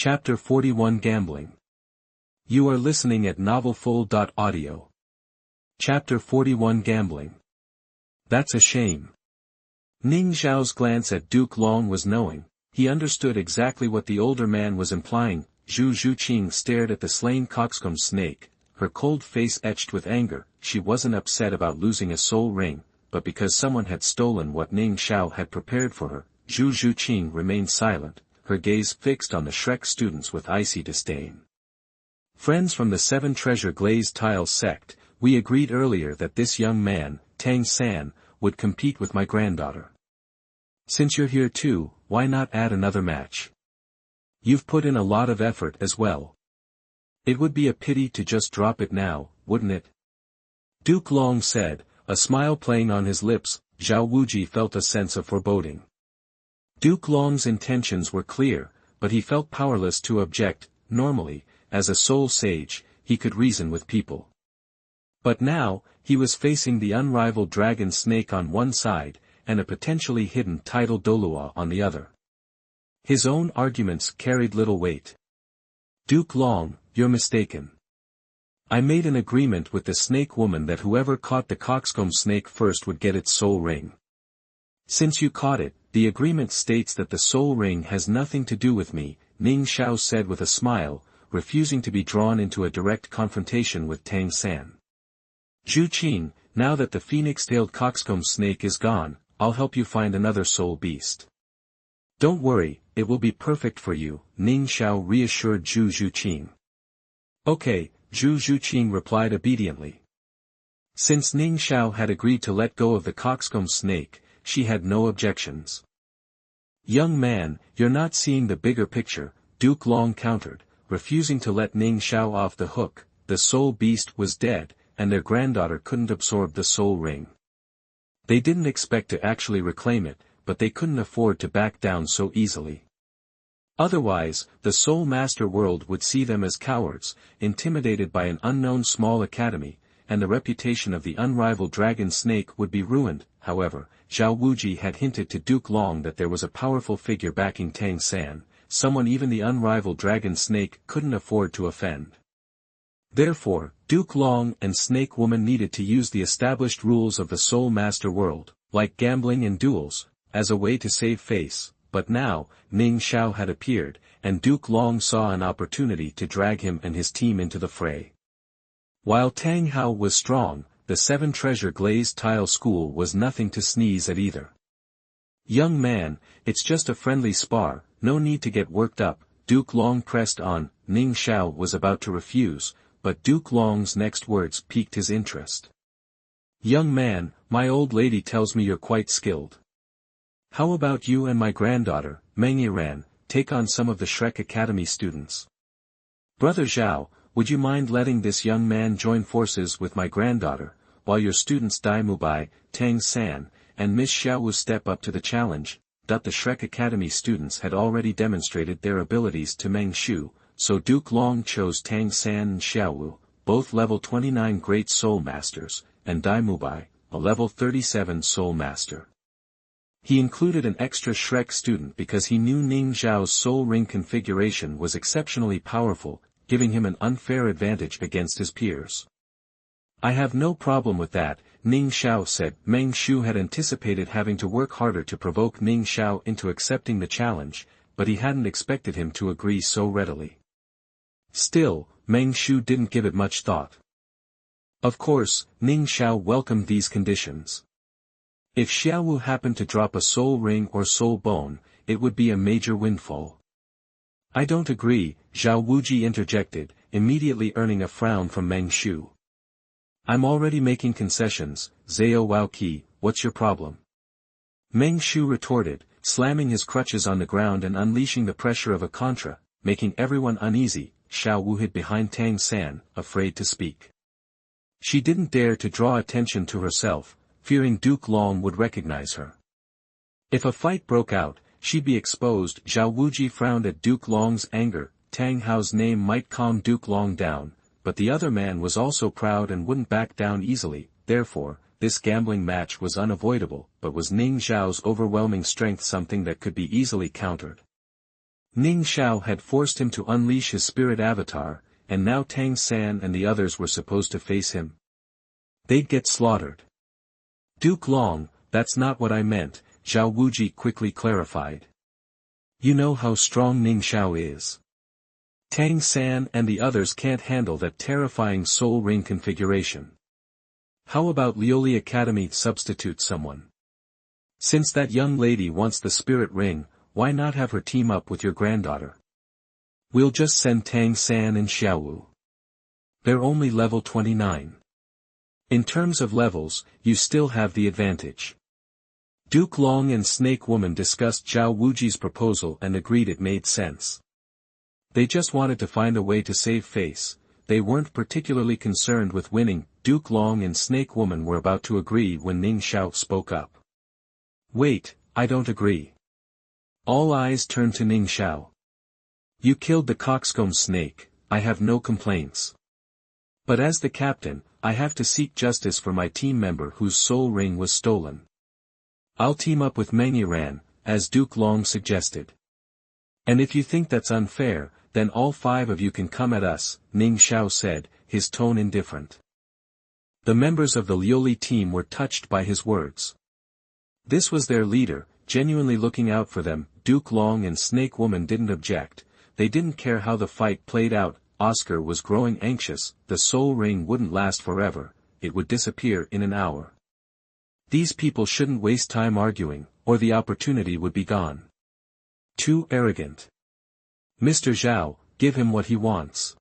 Chapter 41 Gambling. You are listening at novelfull.audio. Chapter 41 Gambling. That's a shame. Ning Xiao's glance at Duke Long was knowing. He understood exactly what the older man was implying. Zhuqing stared at the slain coxcomb snake, her cold face etched with anger. She wasn't upset about losing a soul ring, but because someone had stolen what Ning Xiao had prepared for her. Zhuqing remained silent, her gaze fixed on the Shrek students with icy disdain. Friends from the Seven Treasure Glazed Tile sect, we agreed earlier that this young man, Tang San, would compete with my granddaughter. Since you're here too, why not add another match? You've put in a lot of effort as well. It would be a pity to just drop it now, wouldn't it? Duke Long said, a smile playing on his lips. Xiao Wu felt a sense of foreboding. Duke Long's intentions were clear, but he felt powerless to object. Normally, as a soul sage, he could reason with people. But now, he was facing the unrivaled dragon snake on one side, and a potentially hidden title Douluo on the other. His own arguments carried little weight. Duke Long, you're mistaken. I made an agreement with the snake woman that whoever caught the coxcomb snake first would get its soul ring. Since you caught it, the agreement states that the soul ring has nothing to do with me, Ning Xiao said with a smile, refusing to be drawn into a direct confrontation with Tang San. Zhuqing, now that the phoenix-tailed coxcomb snake is gone, I'll help you find another soul beast. Don't worry, it will be perfect for you, Ning Xiao reassured Zhuqing. Okay, Zhuqing replied obediently. Since Ning Xiao had agreed to let go of the coxcomb snake, she had no objections. Young man, you're not seeing the bigger picture, Duke Long countered, refusing to let Ning Xiao off the hook. The soul beast was dead, and their granddaughter couldn't absorb the soul ring. They didn't expect to actually reclaim it, but they couldn't afford to back down so easily. Otherwise, the Soul Master world would see them as cowards, intimidated by an unknown small academy, and the reputation of the unrivaled dragon snake would be ruined. However, Xiao Wu had hinted to Duke Long that there was a powerful figure backing Tang San, someone even the unrivaled dragon snake couldn't afford to offend. Therefore, Duke Long and Snake Woman needed to use the established rules of the Soul Master world, like gambling and duels, as a way to save face. But now, Ning Xiao had appeared, and Duke Long saw an opportunity to drag him and his team into the fray. While Tang Hao was strong, the Seven Treasure Glazed Tile School was nothing to sneeze at either. Young man, it's just a friendly spar, no need to get worked up, Duke Long pressed on. Ning Xiao was about to refuse, but Duke Long's next words piqued his interest. Young man, my old lady tells me you're quite skilled. How about you and my granddaughter, Meng, take on some of the Shrek Academy students? Brother Zhao, would you mind letting this young man join forces with my granddaughter, while your students Dai Mubai, Tang San, and Miss Xiao Wu step up to the challenge? The Shrek Academy students had already demonstrated their abilities to Meng Shu, so Duke Long chose Tang San and Xiao Wu, both level 29 Great Soul Masters, and Dai Mubai, a level 37 Soul Master. He included an extra Shrek student because he knew Ning Xiao's soul ring configuration was exceptionally powerful, giving him an unfair advantage against his peers. I have no problem with that, Ning Xiao said. Meng Shu had anticipated having to work harder to provoke Ning Xiao into accepting the challenge, but he hadn't expected him to agree so readily. Still, Meng Shu didn't give it much thought. Of course, Ning Xiao welcomed these conditions. If Xiao Wu happened to drop a soul ring or soul bone, it would be a major windfall. I don't agree, Xiao Wu interjected, immediately earning a frown from Meng Shu. I'm already making concessions, Xiao Wou-ki, what's your problem? Meng Shu retorted, slamming his crutches on the ground and unleashing the pressure of a contra, making everyone uneasy. Xiao Wu hid behind Tang San, afraid to speak. She didn't dare to draw attention to herself, fearing Duke Long would recognize her. If a fight broke out, she'd be exposed. Xiao Wu frowned at Duke Long's anger. Tang Hao's name might calm Duke Long down, but the other man was also proud and wouldn't back down easily. Therefore, this gambling match was unavoidable. But was Ning Xiao's overwhelming strength something that could be easily countered? Ning Xiao had forced him to unleash his spirit avatar, and now Tang San and the others were supposed to face him. They'd get slaughtered. Duke Long, that's not what I meant, Xiao Wuji quickly clarified. You know how strong Ning Xiao is. Tang San and the others can't handle that terrifying soul ring configuration. How about Liuli Academy substitute someone? Since that young lady wants the spirit ring, why not have her team up with your granddaughter? We'll just send Tang San and Xiao Wu. They're only level 29. In terms of levels, you still have the advantage. Duke Long and Snake Woman discussed Zhao Wuji's proposal and agreed it made sense. They just wanted to find a way to save face. They weren't particularly concerned with winning. Duke Long and Snake Woman were about to agree when Ning Xiao spoke up. Wait, I don't agree. All eyes turned to Ning Xiao. You killed the coxcomb snake, I have no complaints. But as the captain, I have to seek justice for my team member whose soul ring was stolen. I'll team up with Meng Yiran, as Duke Long suggested. And if you think that's unfair, then all 5 of you can come at us, Ning Xiao said, his tone indifferent. The members of the Liuli team were touched by his words. This was their leader, genuinely looking out for them. Duke Long and Snake Woman didn't object, they didn't care how the fight played out. Oscar was growing anxious, the soul ring wouldn't last forever, it would disappear in an hour. These people shouldn't waste time arguing, or the opportunity would be gone. Too arrogant. Mr. Zhao, give him what he wants.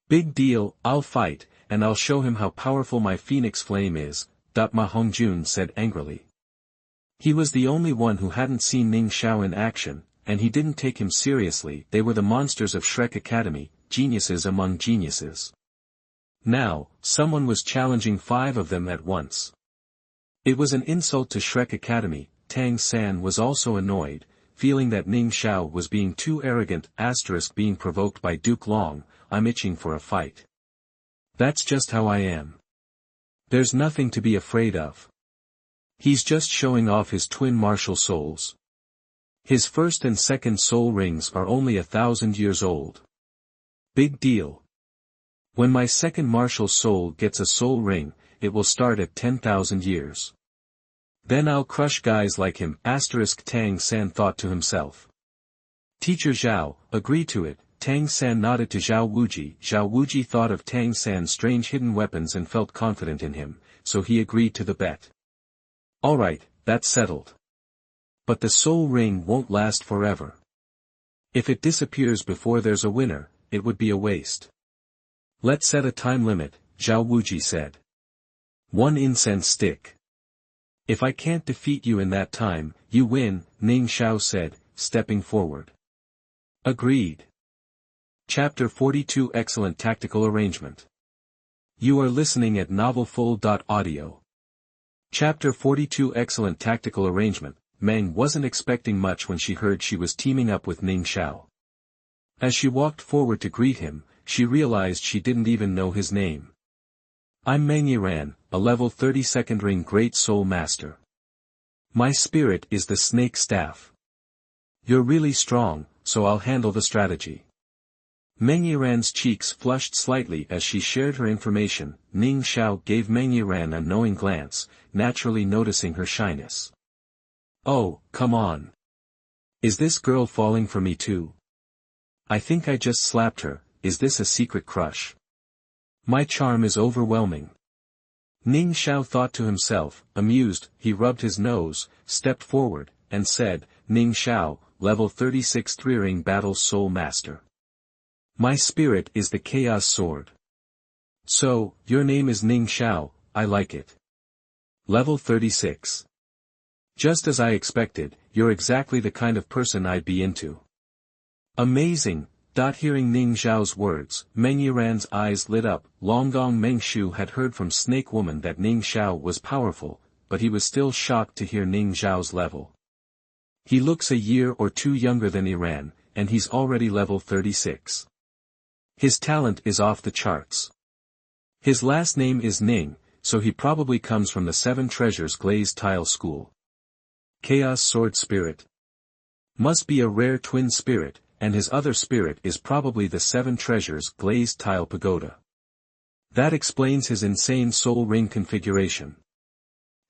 Big deal, I'll fight, and I'll show him how powerful my phoenix flame is, Ma Hongjun said angrily. He was the only one who hadn't seen Ning Xiao in action, and he didn't take him seriously. They were the monsters of Shrek Academy, geniuses among geniuses. Now, someone was challenging 5 of them at once. It was an insult to Shrek Academy. Tang San was also annoyed, feeling that Ning Xiao was being too arrogant. Being provoked by Duke Long, I'm itching for a fight. That's just how I am. There's nothing to be afraid of. He's just showing off his twin martial souls. His first and second soul rings are only 1,000 years old. Big deal. When my second martial soul gets a soul ring, it will start at 10,000 years. Then I'll crush guys like him. Tang San thought to himself. Teacher Zhao, agree to it. Tang San nodded to Zhao Wuji. Zhao Wuji thought of Tang San's strange hidden weapons and felt confident in him, so he agreed to the bet. Alright, that's settled. But the soul ring won't last forever. If it disappears before there's a winner, it would be a waste. Let's set a time limit, Zhao Wuji said. 1 incense stick. If I can't defeat you in that time, you win, Ning Xiao said, stepping forward. Agreed. Chapter 42 Excellent Tactical Arrangement. You are listening at novelfull.audio. Chapter 42 Excellent Tactical Arrangement. Meng wasn't expecting much when she heard she was teaming up with Ning Xiao. As she walked forward to greet him, she realized she didn't even know his name. I'm Meng Yiran, a level 32nd ring Great Soul Master. My spirit is the snake staff. You're really strong, so I'll handle the strategy. Meng Yiran's cheeks flushed slightly as she shared her information. Ning Xiao gave Meng Yiran a knowing glance, naturally noticing her shyness. Oh, come on. Is this girl falling for me too? I think I just slapped her. Is this a secret crush? My charm is overwhelming. Ning Xiao thought to himself, amused. He rubbed his nose, stepped forward, and said, Ning Xiao, level 36 3-ring battle soul master. My spirit is the chaos sword. So, your name is Ning Xiao, I like it. Level 36. Just as I expected, you're exactly the kind of person I'd be into. Amazing. Hearing Ning Xiao's words, Meng Yiran's eyes lit up. Longgong Mengshu had heard from Snake Woman that Ning Xiao was powerful, but he was still shocked to hear Ning Xiao's level. He looks a year or 2 younger than Yiran, and he's already level 36. His talent is off the charts. His last name is Ning, so he probably comes from the 7 Treasures Glazed Tile School. Chaos Sword Spirit. Must be a rare twin spirit, and his other spirit is probably the 7 treasures glazed tile pagoda. That explains his insane soul ring configuration.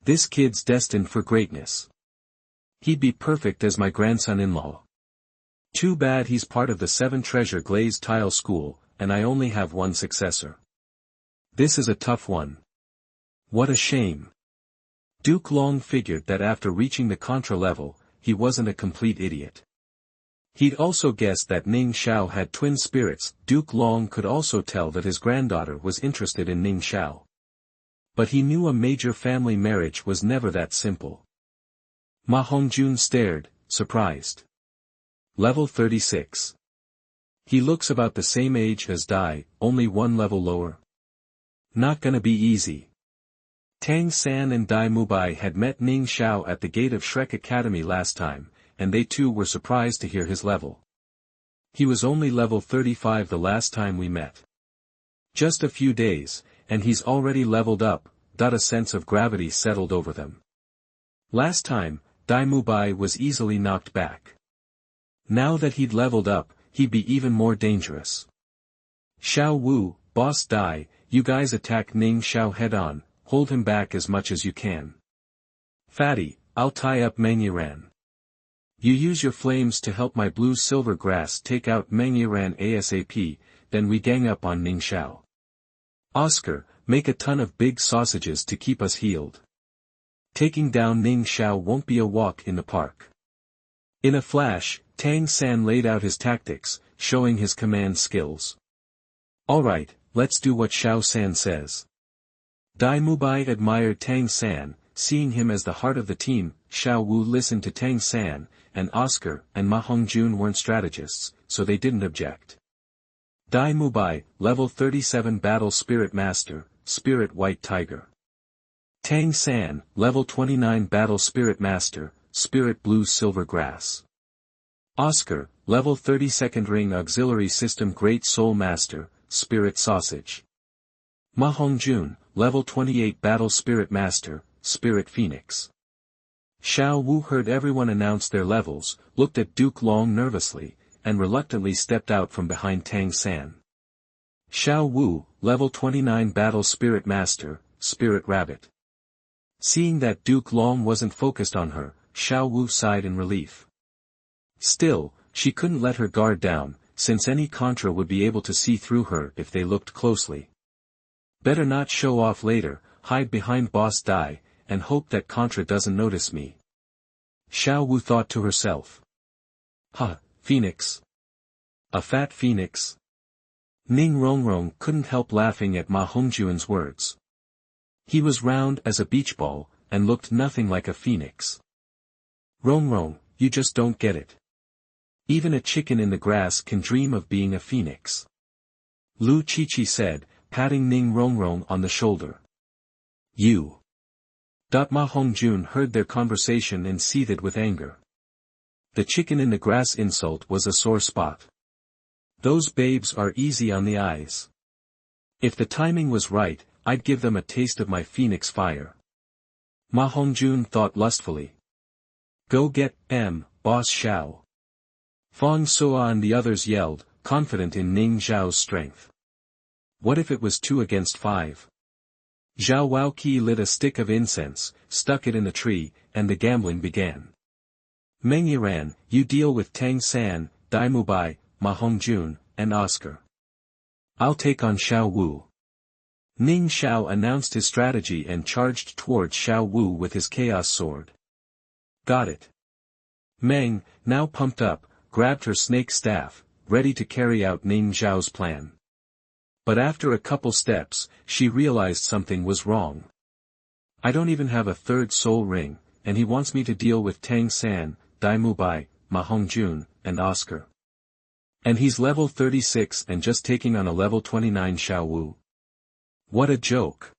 This kid's destined for greatness. He'd be perfect as my grandson-in-law. Too bad he's part of the 7 treasure glazed tile school, and I only have one successor. This is a tough one. What a shame. Duke Long figured that after reaching the Contra level, he wasn't a complete idiot. He'd also guessed that Ning Xiao had twin spirits. Duke Long could also tell that his granddaughter was interested in Ning Xiao. But he knew a major family marriage was never that simple. Ma Hongjun stared, surprised. Level 36. He looks about the same age as Dai, only 1 level lower. Not gonna be easy. Tang San and Dai Mubai had met Ning Xiao at the gate of Shrek Academy last time, and they too were surprised to hear his level. He was only level 35 the last time we met. Just a few days, and he's already leveled up. A sense of gravity settled over them. Last time, Dai Mubai was easily knocked back. Now that he'd leveled up, he'd be even more dangerous. Xiao Wu, Boss Dai, you guys attack Ning Xiao head-on, hold him back as much as you can. Fatty, I'll tie up Meng Yiran. You use your flames to help my blue-silver grass take out Meng Yiran ASAP, then we gang up on Ning Xiao. Oscar, make a ton of big sausages to keep us healed. Taking down Ning Xiao won't be a walk in the park. In a flash, Tang San laid out his tactics, showing his command skills. Alright, let's do what Xiao San says. Dai Mubai admired Tang San, seeing him as the heart of the team. Xiao Wu listened to Tang San, and Oscar and Ma Hongjun weren't strategists, so they didn't object. Dai Mubai, level 37 Battle Spirit Master, Spirit White Tiger. Tang San, level 29 Battle Spirit Master, Spirit Blue Silver Grass. Oscar, level 32nd Ring Auxiliary System Great Soul Master, Spirit Sausage. Ma Hongjun, level 28 Battle Spirit Master, Spirit Phoenix. Xiao Wu heard everyone announce their levels, looked at Duke Long nervously, and reluctantly stepped out from behind Tang San. Xiao Wu, level 29 Battle Spirit Master, Spirit Rabbit. Seeing that Duke Long wasn't focused on her, Xiao Wu sighed in relief. Still, she couldn't let her guard down, since any Contra would be able to see through her if they looked closely. Better not show off later, hide behind Boss Dai, and hope that Contra doesn't notice me. Xiao Wu thought to herself. Huh, Phoenix. A fat phoenix? Ning Rongrong couldn't help laughing at Ma Hongjun's words. He was round as a beach ball, and looked nothing like a phoenix. Rongrong, you just don't get it. Even a chicken in the grass can dream of being a phoenix. Lu Chichi said, patting Ning Rongrong on the shoulder. You. Ma Hongjun heard their conversation and seethed with anger. The chicken in the grass insult was a sore spot. Those babes are easy on the eyes. If the timing was right, I'd give them a taste of my phoenix fire. Ma Hongjun thought lustfully. Go get, Boss Xiao. Fang Sua and the others yelled, confident in Ning Xiao's strength. What if it was 2 against 5? Zhao Wou-ki lit a stick of incense, stuck it in the tree, and the gambling began. Meng Yiran, you deal with Tang San, Dai Mubai, Ma Hongjun, and Oscar. I'll take on Xiao Wu. Ning Xiao announced his strategy and charged towards Xiao Wu with his chaos sword. Got it. Meng, now pumped up, grabbed her snake staff, ready to carry out Ning Xiao's plan. But after a couple steps, she realized something was wrong. I don't even have a 3rd soul ring, and he wants me to deal with Tang San, Dai Mubai, Ma Hongjun, and Oscar. And he's level 36 and just taking on a level 29 Xiao Wu. What a joke.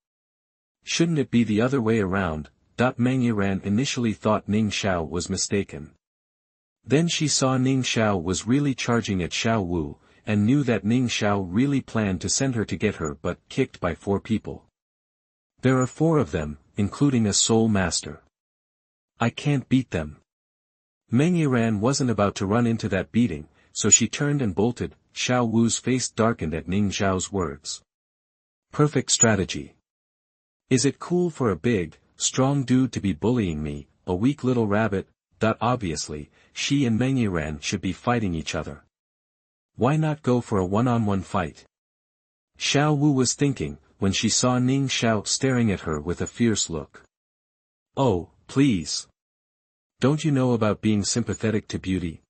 Shouldn't it be the other way around? Meng Yiran initially thought Ning Xiao was mistaken. Then she saw Ning Xiao was really charging at Xiao Wu, and knew that Ning Xiao really planned to send her to get her butt kicked by 4 people. There are 4 of them, including a soul master. I can't beat them. Meng Yiran wasn't about to run into that beating, so she turned and bolted. Xiao Wu's face darkened at Ning Xiao's words. Perfect strategy. Is it cool for a big, strong dude to be bullying me, a weak little rabbit? Obviously, she and Meng Yiran should be fighting each other. Why not go for a one-on-one fight? Xiao Wu was thinking, when she saw Ning Xiao staring at her with a fierce look. Oh, please. Don't you know about being sympathetic to beauty?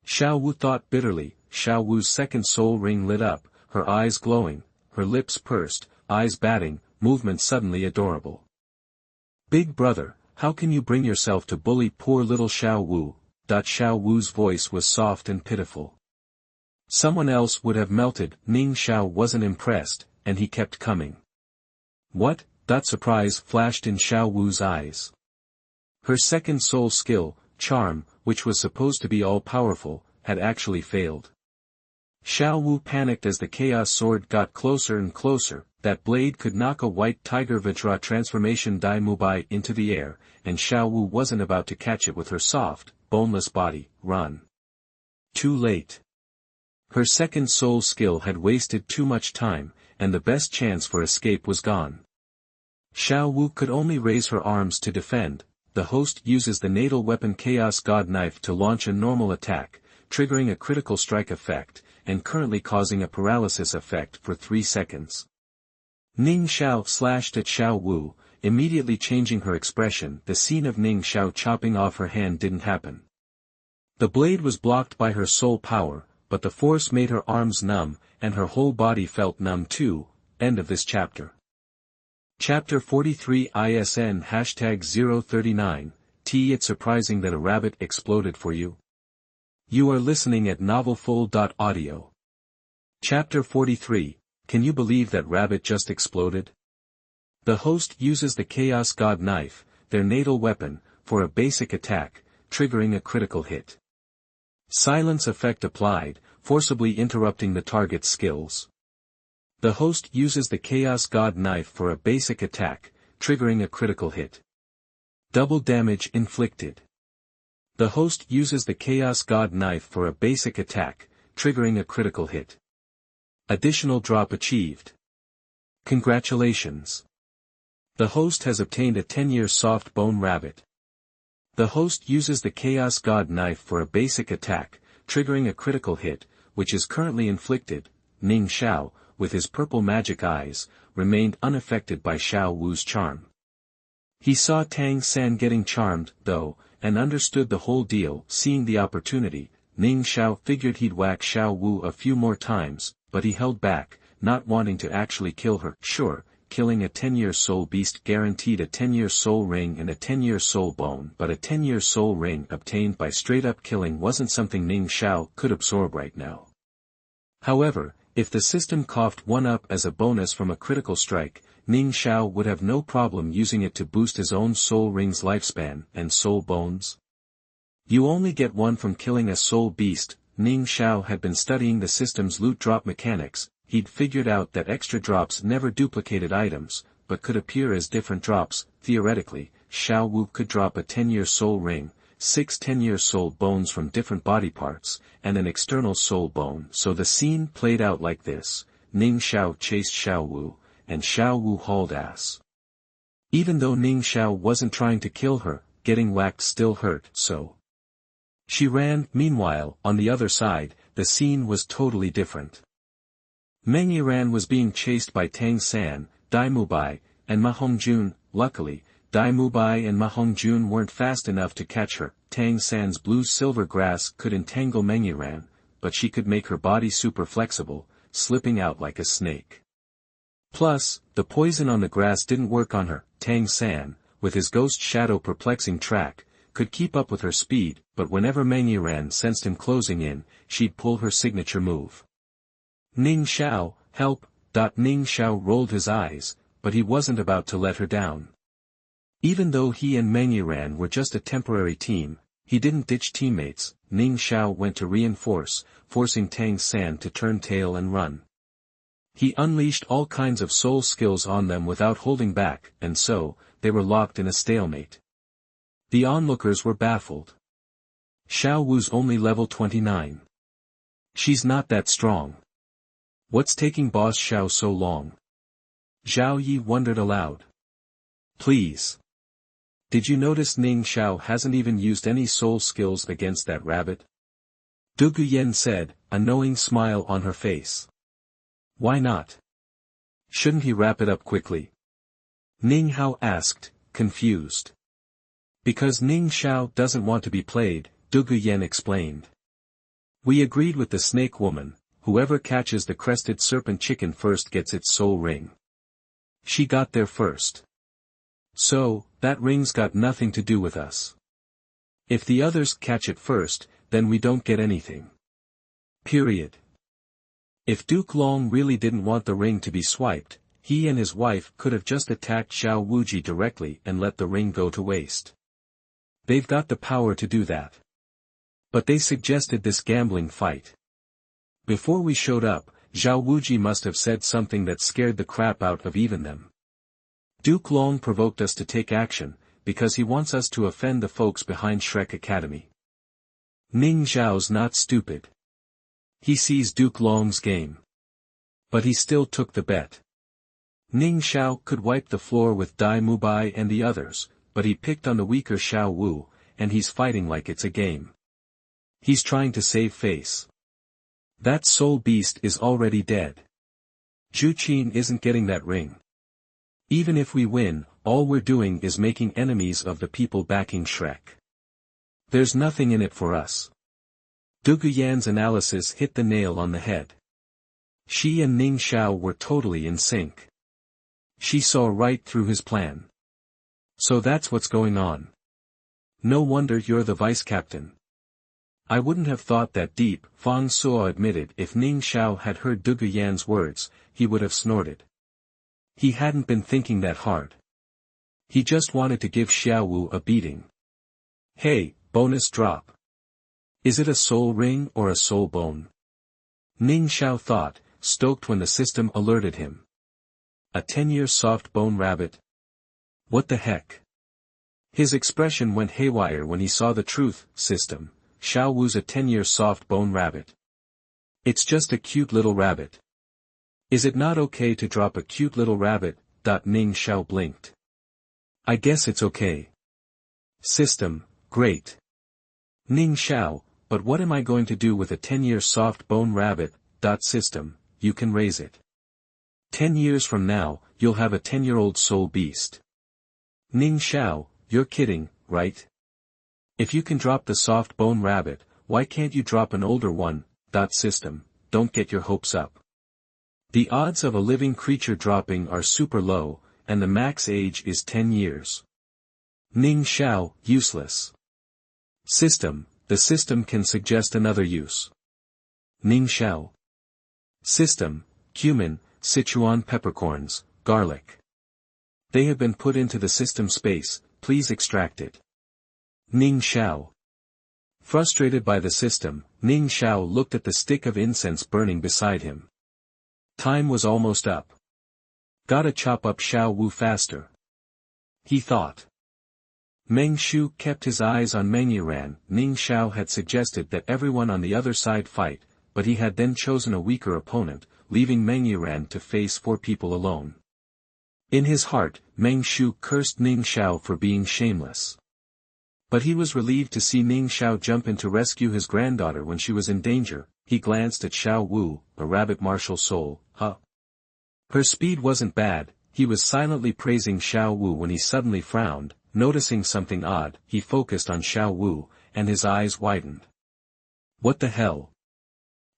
Xiao Wu thought bitterly. Xiao Wu's second soul ring lit up, her eyes glowing, her lips pursed, eyes batting, movement suddenly adorable. Big brother, how can you bring yourself to bully poor little Xiao Wu? Xiao Wu's voice was soft and pitiful. Someone else would have melted. Ning Xiao wasn't impressed, and he kept coming. What? Surprise flashed in Xiao Wu's eyes. Her second soul skill, charm, which was supposed to be all-powerful, had actually failed. Xiao Wu panicked as the chaos sword got closer and closer. That blade could knock a white tiger Vajra transformation Dai Mubai into the air, and Xiao Wu wasn't about to catch it with her soft, boneless body. Run. Too late. Her second soul skill had wasted too much time, and the best chance for escape was gone. Xiao Wu could only raise her arms to defend. The host uses the natal weapon Chaos God Knife to launch a normal attack, triggering a critical strike effect, and currently causing a paralysis effect for 3 seconds. Ning Xiao slashed at Xiao Wu, immediately changing her expression. The scene of Ning Xiao chopping off her hand didn't happen. The blade was blocked by her soul power, but the force made her arms numb, and her whole body felt numb too. End of this chapter. Chapter 43 ISN #039, It's surprising that a rabbit exploded for you. You are listening at novelfull.audio. Chapter 43, Can you believe that rabbit just exploded? The host uses the Chaos God Knife, their natal weapon, for a basic attack, triggering a critical hit. Silence effect applied, forcibly interrupting the target's skills. The host uses the Chaos God Knife for a basic attack, triggering a critical hit. Double damage inflicted. The host uses the Chaos God Knife for a basic attack, triggering a critical hit. Additional drop achieved. Congratulations. The host has obtained a 10-year soft bone rabbit. The host uses the Chaos God Knife for a basic attack, triggering a critical hit, which is currently inflicted. Ning Xiao, with his purple magic eyes, remained unaffected by Xiao Wu's charm. He saw Tang San getting charmed, though, and understood the whole deal. Seeing the opportunity, Ning Xiao figured he'd whack Xiao Wu a few more times, but he held back, not wanting to actually kill her. Sure, killing a 10-year soul beast guaranteed a 10-year soul ring and a 10-year soul bone, but a 10-year soul ring obtained by straight-up killing wasn't something Ning Xiao could absorb right now. However, if the system coughed one up as a bonus from a critical strike, Ning Xiao would have no problem using it to boost his own soul ring's lifespan and soul bones. You only get one from killing a soul beast. Ning Xiao had been studying the system's loot drop mechanics. He'd figured out that extra drops never duplicated items, but could appear as different drops. Theoretically, Xiao Wu could drop a 10-year soul ring, 6 10-year soul bones from different body parts, and an external soul bone. So the scene played out like this: Ning Xiao chased Xiao Wu, and Xiao Wu hauled ass. Even though Ning Xiao wasn't trying to kill her, getting whacked still hurt, so she ran. Meanwhile, on the other side, the scene was totally different. Meng Yiran was being chased by Tang San, Dai Mubai, and Ma Hongjun. Luckily, Dai Mubai and Ma Hongjun weren't fast enough to catch her. Tang San's blue-silver grass could entangle Meng Yiran, but she could make her body super flexible, slipping out like a snake. Plus, the poison on the grass didn't work on her. Tang San, with his ghost shadow perplexing track, could keep up with her speed, but whenever Meng Yiran sensed him closing in, she'd pull her signature move. Ning Xiao, help! Ning Xiao rolled his eyes, but he wasn't about to let her down. Even though he and Meng Yiran were just a temporary team, he didn't ditch teammates. Ning Xiao went to reinforce, forcing Tang San to turn tail and run. He unleashed all kinds of soul skills on them without holding back, and so, they were locked in a stalemate. The onlookers were baffled. Xiao Wu's only level 29. She's not that strong. What's taking Boss Xiao so long? Zhao Yi wondered aloud. Please. Did you notice Ning Xiao hasn't even used any soul skills against that rabbit? Du Guyan said, a knowing smile on her face. Why not? Shouldn't he wrap it up quickly? Ning Hao asked, confused. Because Ning Xiao doesn't want to be played, Du Guyan explained. We agreed with the snake woman, whoever catches the crested serpent chicken first gets its soul ring. She got there first. So, that ring's got nothing to do with us. If the others catch it first, then we don't get anything. Period. If Duke Long really didn't want the ring to be swiped, he and his wife could have just attacked Xiao Wuji directly and let the ring go to waste. They've got the power to do that. But they suggested this gambling fight. Before we showed up, Xiao Wuji must have said something that scared the crap out of even them. Duke Long provoked us to take action, because he wants us to offend the folks behind Shrek Academy. Ning Xiao's not stupid. He sees Duke Long's game. But he still took the bet. Ning Xiao could wipe the floor with Dai Mubai and the others, but he picked on the weaker Xiao Wu, and he's fighting like it's a game. He's trying to save face. That soul beast is already dead. Zhuqing isn't getting that ring. Even if we win, all we're doing is making enemies of the people backing Shrek. There's nothing in it for us. Du Guyan's analysis hit the nail on the head. She and Ning Xiao were totally in sync. She saw right through his plan. So that's what's going on. No wonder you're the vice captain. I wouldn't have thought that deep, Fang Suo admitted. If Ning Xiao had heard Du Guyan's words, he would have snorted. He hadn't been thinking that hard. He just wanted to give Xiao Wu a beating. Hey, bonus drop. Is it a soul ring or a soul bone? Ning Xiao thought, stoked when the system alerted him. A 10-year soft bone rabbit? What the heck? His expression went haywire when he saw the truth. System, Xiao Wu's a 10-year soft bone rabbit. It's just a cute little rabbit. Is it not okay to drop a cute little rabbit? Ning Xiao blinked. I guess it's okay. System, great. Ning Xiao, but what am I going to do with a 10-year soft bone rabbit? System, you can raise it. 10 years from now, you'll have a 10-year-old soul beast. Ning Xiao, you're kidding, right? If you can drop the soft bone rabbit, why can't you drop an older one? System, don't get your hopes up. The odds of a living creature dropping are super low, and the max age is 10 years. Ning Xiao, useless. System, the system can suggest another use. Ning Xiao. System, cumin, Sichuan peppercorns, garlic. They have been put into the system space, please extract it. Ning Xiao. Frustrated by the system, Ning Xiao looked at the stick of incense burning beside him. Time was almost up. Gotta chop up Xiao Wu faster. He thought. Meng Shu kept his eyes on Meng Yiran. Ning Xiao had suggested that everyone on the other side fight, but he had then chosen a weaker opponent, leaving Meng Yiran to face 4 people alone. In his heart, Meng Shu cursed Ning Xiao for being shameless. But he was relieved to see Ning Xiao jump in to rescue his granddaughter when she was in danger. He glanced at Xiao Wu, a rabbit martial soul. Her speed wasn't bad. He was silently praising Xiao Wu when he suddenly frowned, noticing something odd. He focused on Xiao Wu, and his eyes widened. What the hell?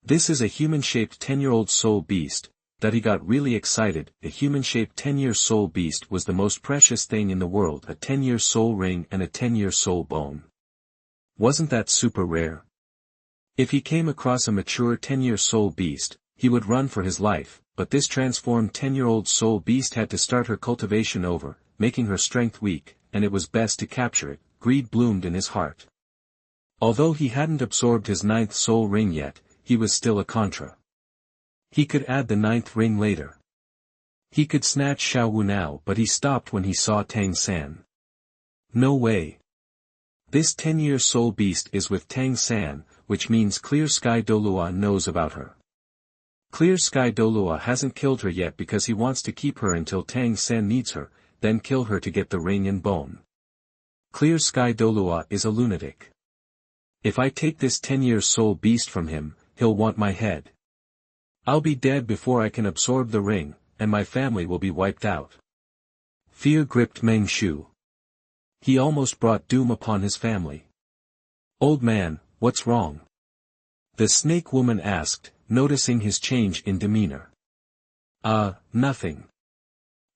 This is a human-shaped 10-year-old soul beast. That he got really excited. A human-shaped 10-year soul beast was the most precious thing in the world. A 10-year soul ring and a 10-year soul bone. Wasn't that super rare? If he came across a mature 10-year soul beast, he would run for his life, but this transformed 10-year-old soul beast had to start her cultivation over, making her strength weak, and it was best to capture it. Greed bloomed in his heart. Although he hadn't absorbed his 9th soul ring yet, he was still a Contra. He could add the 9th ring later. He could snatch Xiao Wu now, but he stopped when he saw Tang San. No way. This 10-year soul beast is with Tang San, which means Clear Sky Douluo knows about her. Clear Sky Douluo hasn't killed her yet because he wants to keep her until Tang San needs her, then kill her to get the ring and bone. Clear Sky Douluo is a lunatic. If I take this 10-year soul beast from him, he'll want my head. I'll be dead before I can absorb the ring, and my family will be wiped out. Fear gripped Meng Shu. He almost brought doom upon his family. Old man, what's wrong? The snake woman asked, noticing his change in demeanor. Nothing.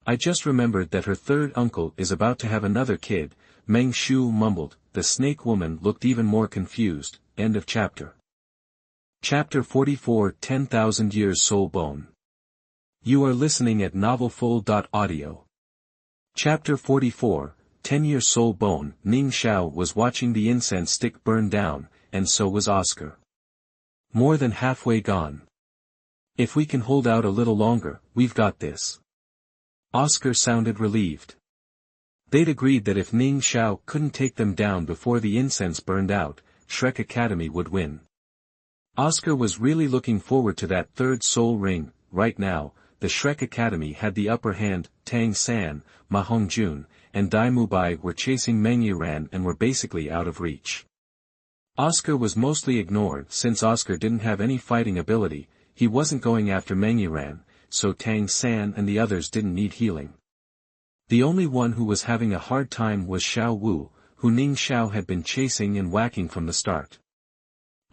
I just remembered that her third uncle is about to have another kid, Meng Shu mumbled. The snake woman looked even more confused. End of chapter. Chapter 44 10,000 Years Soul Bone. You are listening at novelfull.audio. Chapter 44, 10-Year Soul Bone. Ning Xiao was watching the incense stick burn down, and so was Oscar. More than halfway gone. If we can hold out a little longer, we've got this. Oscar sounded relieved. They'd agreed that if Ning Xiao couldn't take them down before the incense burned out, Shrek Academy would win. Oscar was really looking forward to that third soul ring. Right now, the Shrek Academy had the upper hand. Tang San, Ma Hongjun, and Dai Mubai were chasing Meng Yiran and were basically out of reach. Oscar was mostly ignored since Oscar didn't have any fighting ability. He wasn't going after Meng Yiran, so Tang San and the others didn't need healing. The only one who was having a hard time was Xiao Wu, who Ning Xiao had been chasing and whacking from the start.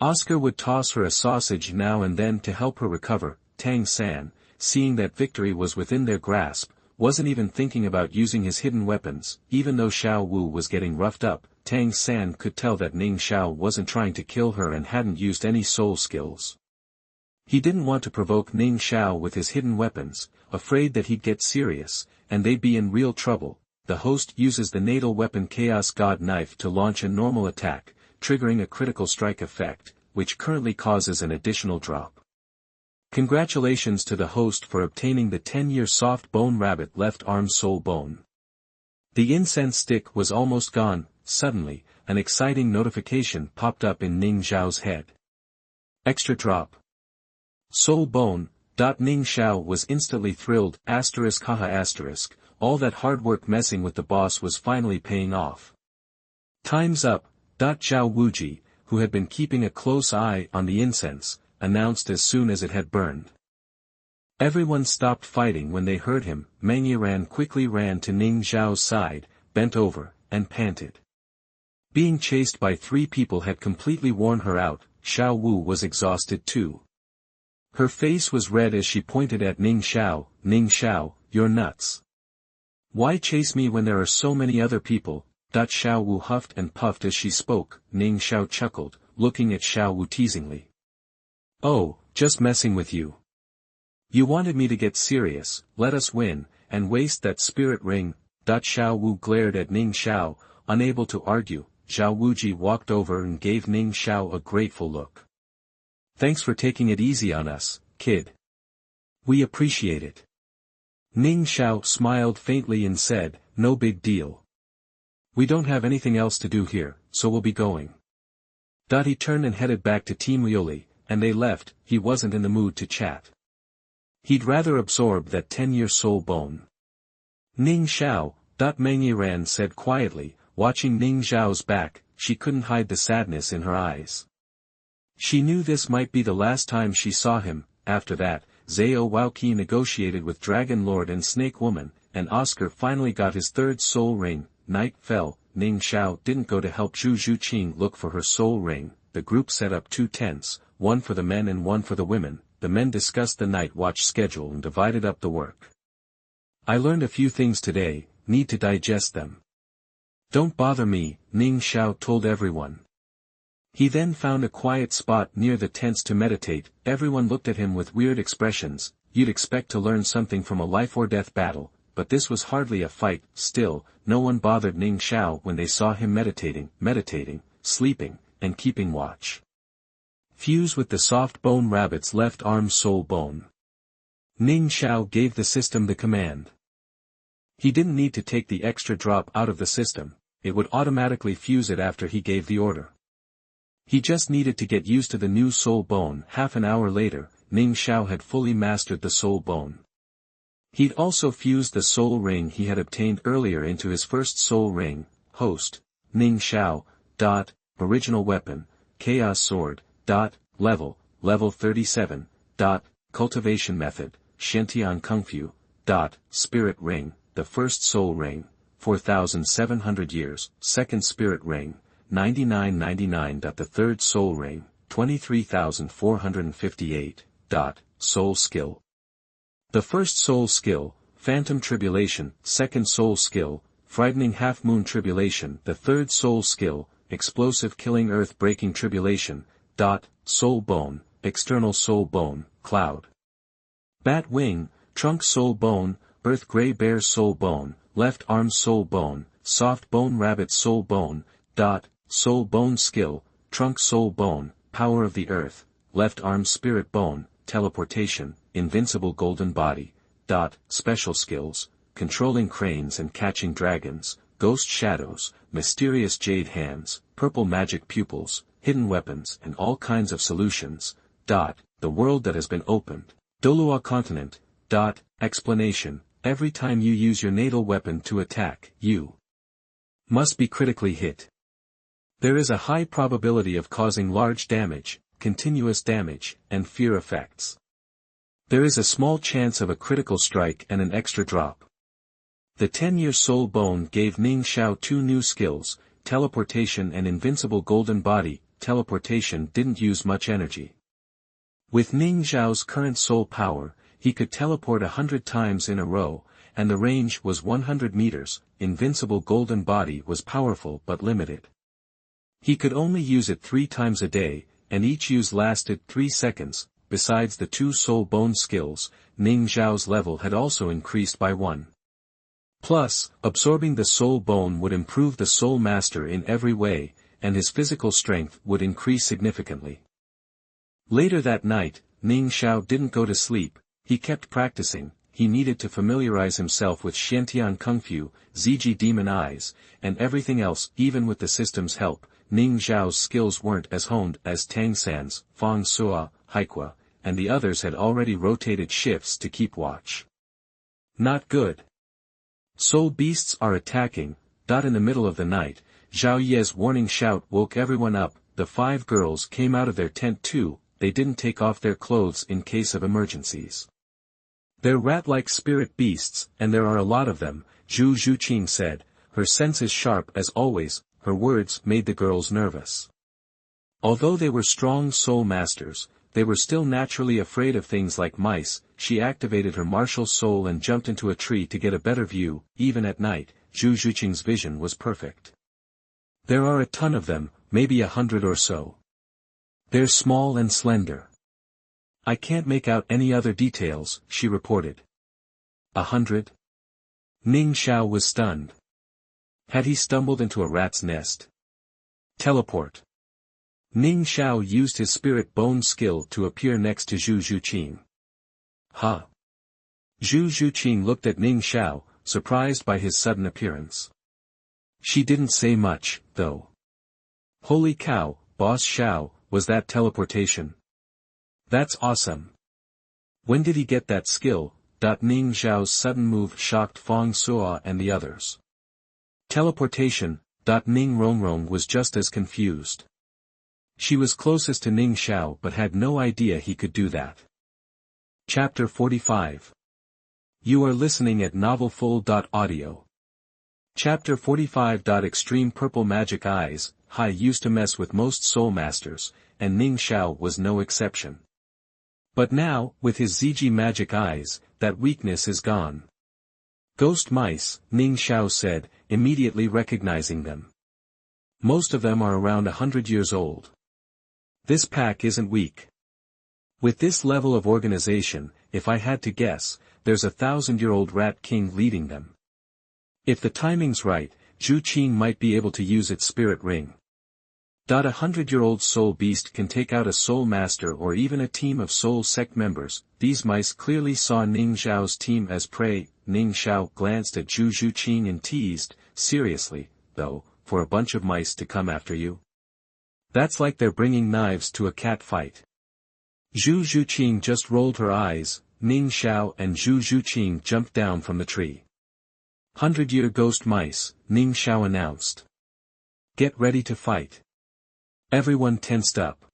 Oscar would toss her a sausage now and then to help her recover. Tang San, seeing that victory was within their grasp, wasn't even thinking about using his hidden weapons. Even though Xiao Wu was getting roughed up, Tang San could tell that Ning Xiao wasn't trying to kill her and hadn't used any soul skills. He didn't want to provoke Ning Xiao with his hidden weapons, afraid that he'd get serious, and they'd be in real trouble. The host uses the natal weapon Chaos God Knife to launch a normal attack, triggering a critical strike effect, which currently causes an additional drop. Congratulations to the host for obtaining the 10-year soft bone rabbit left arm soul bone. The incense stick was almost gone. Suddenly, an exciting notification popped up in Ning Xiao's head. Extra drop. Soul bone. Ning Xiao was instantly thrilled. ****. All that hard work messing with the boss was finally paying off. Time's up. Zhao Wuji, who had been keeping a close eye on the incense, announced as soon as it had burned. Everyone stopped fighting when they heard him. Meng Yiran quickly ran to Ning Xiao's side, bent over, and panted. Being chased by 3 people had completely worn her out. Xiao Wu was exhausted too. Her face was red as she pointed at Ning Xiao. Ning Xiao, you're nuts. Why chase me when there are so many other people? Xiao Wu huffed and puffed as she spoke. Ning Xiao chuckled, looking at Xiao Wu teasingly. Oh, just messing with you. You wanted me to get serious, let us win, and waste that spirit ring. Xiao Wu glared at Ning Xiao, unable to argue. Zhao Wuji walked over and gave Ning Xiao a grateful look. Thanks for taking it easy on us, kid. We appreciate it. Ning Xiao smiled faintly and said, no big deal. We don't have anything else to do here, so we'll be going. He turned and headed back to Team Liuli, and they left. He wasn't in the mood to chat. He'd rather absorb that 10-year soul bone. Ning Xiao, Meng Yiran said quietly, watching Ning Xiao's back. She couldn't hide the sadness in her eyes. She knew this might be the last time she saw him. After that, Xiao Wou-ki negotiated with Dragon Lord and Snake Woman, and Oscar finally got his third soul ring. Night fell. Ning Xiao didn't go to help Zhuqing look for her soul ring. The group set up 2 tents, one for the men and one for the women. The men discussed the night watch schedule and divided up the work. I learned a few things today, need to digest them. Don't bother me, Ning Xiao told everyone. He then found a quiet spot near the tents to meditate. Everyone looked at him with weird expressions. You'd expect to learn something from a life-or-death battle, but this was hardly a fight. Still, no one bothered Ning Xiao when they saw him meditating, sleeping, and keeping watch. Fuse with the soft bone rabbit's left arm soul bone. Ning Xiao gave the system the command. He didn't need to take the extra drop out of the system. it would automatically fuse it after he gave the order. He just needed to get used to the new soul bone. Half an hour later, Ning Xiao had fully mastered the soul bone. He'd also fused the soul ring he had obtained earlier into his first soul ring. Host, Ning Xiao, original weapon, Chaos Sword, level 37, cultivation method, Xiantian Kungfu, spirit ring, the first soul ring, 4,700 years, second spirit ring, 9999. The third soul ring, 23,458, soul skill. The first soul skill, Phantom Tribulation, second soul skill, Frightening Half-Moon Tribulation, the third soul skill, Explosive Killing Earth-Breaking Tribulation, soul bone, external soul bone, cloud. Bat wing, trunk soul bone, earth gray bear soul bone, left arm soul bone, soft bone rabbit soul bone, soul bone skill, trunk soul bone, power of the earth, left arm spirit bone, teleportation, invincible golden body, special skills, controlling cranes and catching dragons, ghost shadows, mysterious jade hands, purple magic pupils, hidden weapons and all kinds of solutions, the world that has been opened, Douluo continent, explanation, every time you use your natal weapon to attack, you must be critically hit. There is a high probability of causing large damage, continuous damage, and fear effects. There is a small chance of a critical strike and an extra drop. The 10-year soul bone gave Ning Xiao two new skills, teleportation and invincible golden body. Teleportation didn't use much energy. With Ning Xiao's current soul power, he could teleport 100 times in a row, and the range was 100 meters. Invincible golden body was powerful but limited. He could only use it 3 times a day, and each use lasted 3 seconds. Besides the 2 soul bone skills, Ning Xiao's level had also increased by 1. Plus, absorbing the soul bone would improve the soul master in every way, and his physical strength would increase significantly. Later that night, Ning Xiao didn't go to sleep, he kept practicing. He needed to familiarize himself with Xiantian Kungfu, Ziji Demon Eyes, and everything else. Even with the system's help, Ning Xiao's skills weren't as honed as Tang San's, Fang Sua, Haikua, and the others had already rotated shifts to keep watch. Not good. Soul beasts are attacking. In the middle of the night, Zhao Ye's warning shout woke everyone up. The 5 girls came out of their tent too. They didn't take off their clothes in case of emergencies. They're rat-like spirit beasts, and there are a lot of them, Zhuqing said, her senses sharp as always. Her words made the girls nervous. Although they were strong soul masters, they were still naturally afraid of things like mice. She activated her martial soul and jumped into a tree to get a better view. Even at night, Zhuqing's vision was perfect. There are a ton of them, maybe 100 or so. They're small and slender. I can't make out any other details, she reported. 100? Ning Xiao was stunned. Had he stumbled into a rat's nest? Teleport. Ning Xiao used his spirit bone skill to appear next to Zhuqing. Huh? Zhuqing looked at Ning Xiao, surprised by his sudden appearance. She didn't say much, though. Holy cow, Boss Xiao, was that teleportation? That's awesome. When did he get that skill? Ning Xiao's sudden move shocked Fang Sua and the others. Teleportation. Ning Rongrong was just as confused. She was closest to Ning Xiao but had no idea he could do that. Chapter 45. You are listening at novelfull.audio. Chapter 45. Extreme Purple Magic Eyes. Hai used to mess with most soul masters, and Ning Xiao was no exception. But now, with his Ziji magic eyes, that weakness is gone. Ghost mice, Ning Xiao said, immediately recognizing them. Most of them are around 100 years old. This pack isn't weak. With this level of organization, if I had to guess, there's a 1,000-year-old rat king leading them. If the timing's right, Zhuqing might be able to use its spirit ring. A 100-year-old soul beast can take out a soul master or even a team of soul sect members. These mice clearly saw Ning Xiao's team as prey. Ning Xiao glanced at Zhuqing and teased, seriously, though, for a bunch of mice to come after you? That's like they're bringing knives to a cat fight. Zhuqing just rolled her eyes. Ning Xiao and Zhuqing jumped down from the tree. 100-year ghost mice, Ning Xiao announced. Get ready to fight. Everyone tensed up.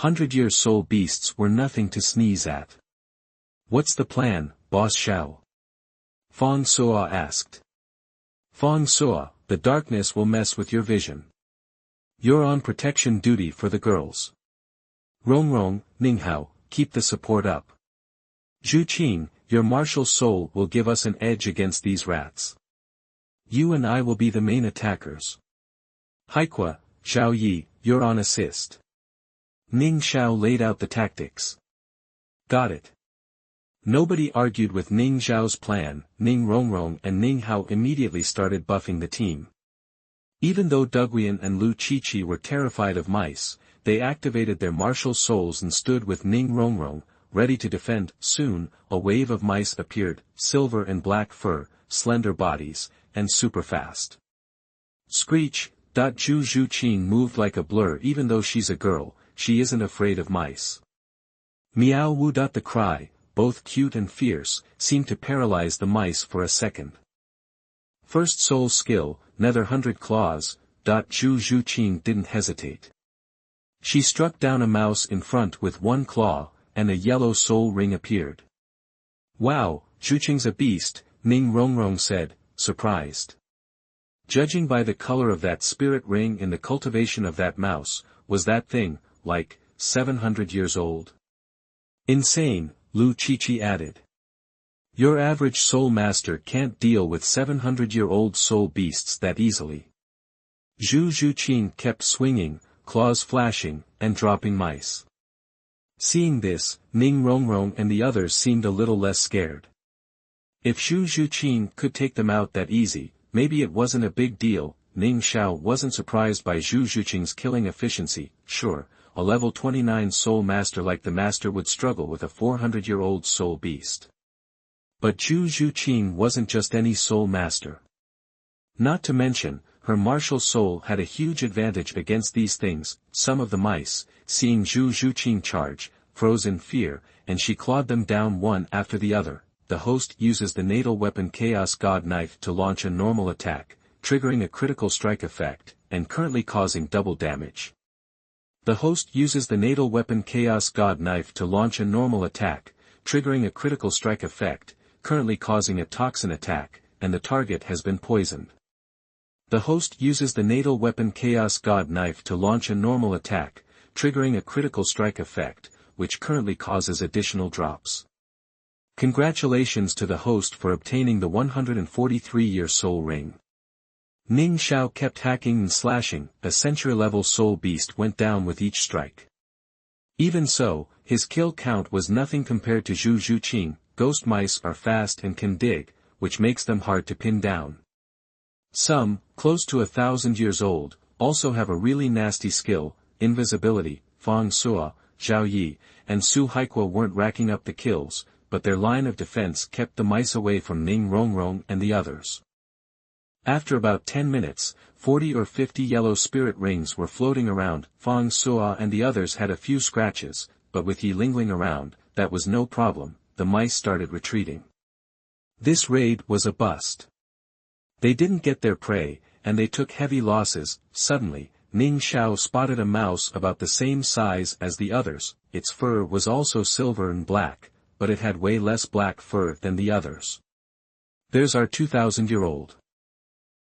100-year soul beasts were nothing to sneeze at. What's the plan, Boss Xiao? Feng Suo asked. Feng Suo, the darkness will mess with your vision. You're on protection duty for the girls. Rongrong, Ning Xiao, keep the support up. Zhuqing, your martial soul will give us an edge against these rats. You and I will be the main attackers. Haikua, Xiao Yi, you're on assist. Ning Xiao laid out the tactics. Got it. Nobody argued with Ning Xiao's plan. Ning Rongrong and Ning Xiao immediately started buffing the team. Even though Duguian and Lu Qiqi were terrified of mice, they activated their martial souls and stood with Ning Rongrong, ready to defend. Soon, a wave of mice appeared, silver and black fur, slender bodies, and super fast. Screech. Zhuqing moved like a blur. Even though she's a girl, she isn't afraid of mice. Meow Wu. The cry, both cute and fierce, seemed to paralyze the mice for a second. First soul skill, Nether 100 claws. Zhuqing didn't hesitate. She struck down a mouse in front with one claw, and a yellow soul ring appeared. Wow, Zhuqing's a beast, Ning Rongrong said, surprised. Judging by the color of that spirit ring in the cultivation of that mouse, was that thing, like, 700 years old? Insane, Lu Qiqi added. Your average soul master can't deal with 700-year-old soul beasts that easily. Zhuqing kept swinging, claws flashing, and dropping mice. Seeing this, Ning Rongrong and the others seemed a little less scared. If Zhuqing could take them out that easy, maybe it wasn't a big deal. Ning Xiao wasn't surprised by Zhuqing's killing efficiency. Sure, a level 29 soul master like the master would struggle with a 400-year-old soul beast. But Zhuqing wasn't just any soul master. Not to mention, her martial soul had a huge advantage against these things. Some of the mice, seeing Zhuqing charge, froze in fear, and she clawed them down one after the other. The host uses the natal weapon Chaos God Knife to launch a normal attack, triggering a critical strike effect, and currently causing double damage. The host uses the natal weapon Chaos God Knife to launch a normal attack, triggering a critical strike effect, currently causing a toxin attack, and the target has been poisoned. The host uses the natal weapon Chaos God Knife to launch a normal attack, triggering a critical strike effect, which currently causes additional drops. Congratulations to the host for obtaining the 143-year soul ring. Ning Xiao kept hacking and slashing. A century-level soul beast went down with each strike. Even so, his kill count was nothing compared to Zhuqing. Ghost mice are fast and can dig, which makes them hard to pin down. Some, close to 1,000 years old, also have a really nasty skill, invisibility. Feng Suo, Xiao Yi, and Su Haikua weren't racking up the kills, but their line of defense kept the mice away from Ning Rongrong and the others. After about 10 minutes, 40 or 50 yellow spirit rings were floating around. Feng Suo and the others had a few scratches, but with Yi lingering around, that was no problem. The mice started retreating. This raid was a bust. They didn't get their prey, and they took heavy losses. Suddenly, Ning Xiao spotted a mouse about the same size as the others. Its fur was also silver and black, but it had way less black fur than the others. There's our 2,000-year-old.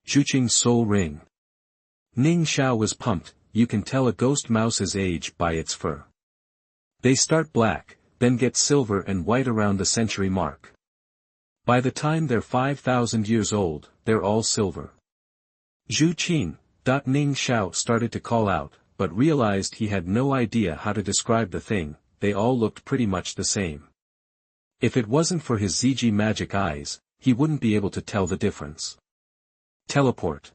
Zhuqing's soul ring. Ning Xiao was pumped. You can tell a ghost mouse's age by its fur. They start black, then get silver and white around the century mark. By the time they're 5,000 years old, they're all silver. Zhuqing. Ning Xiao started to call out, but realized he had no idea how to describe the thing. They all looked pretty much the same. If it wasn't for his ZG magic eyes, he wouldn't be able to tell the difference. Teleport.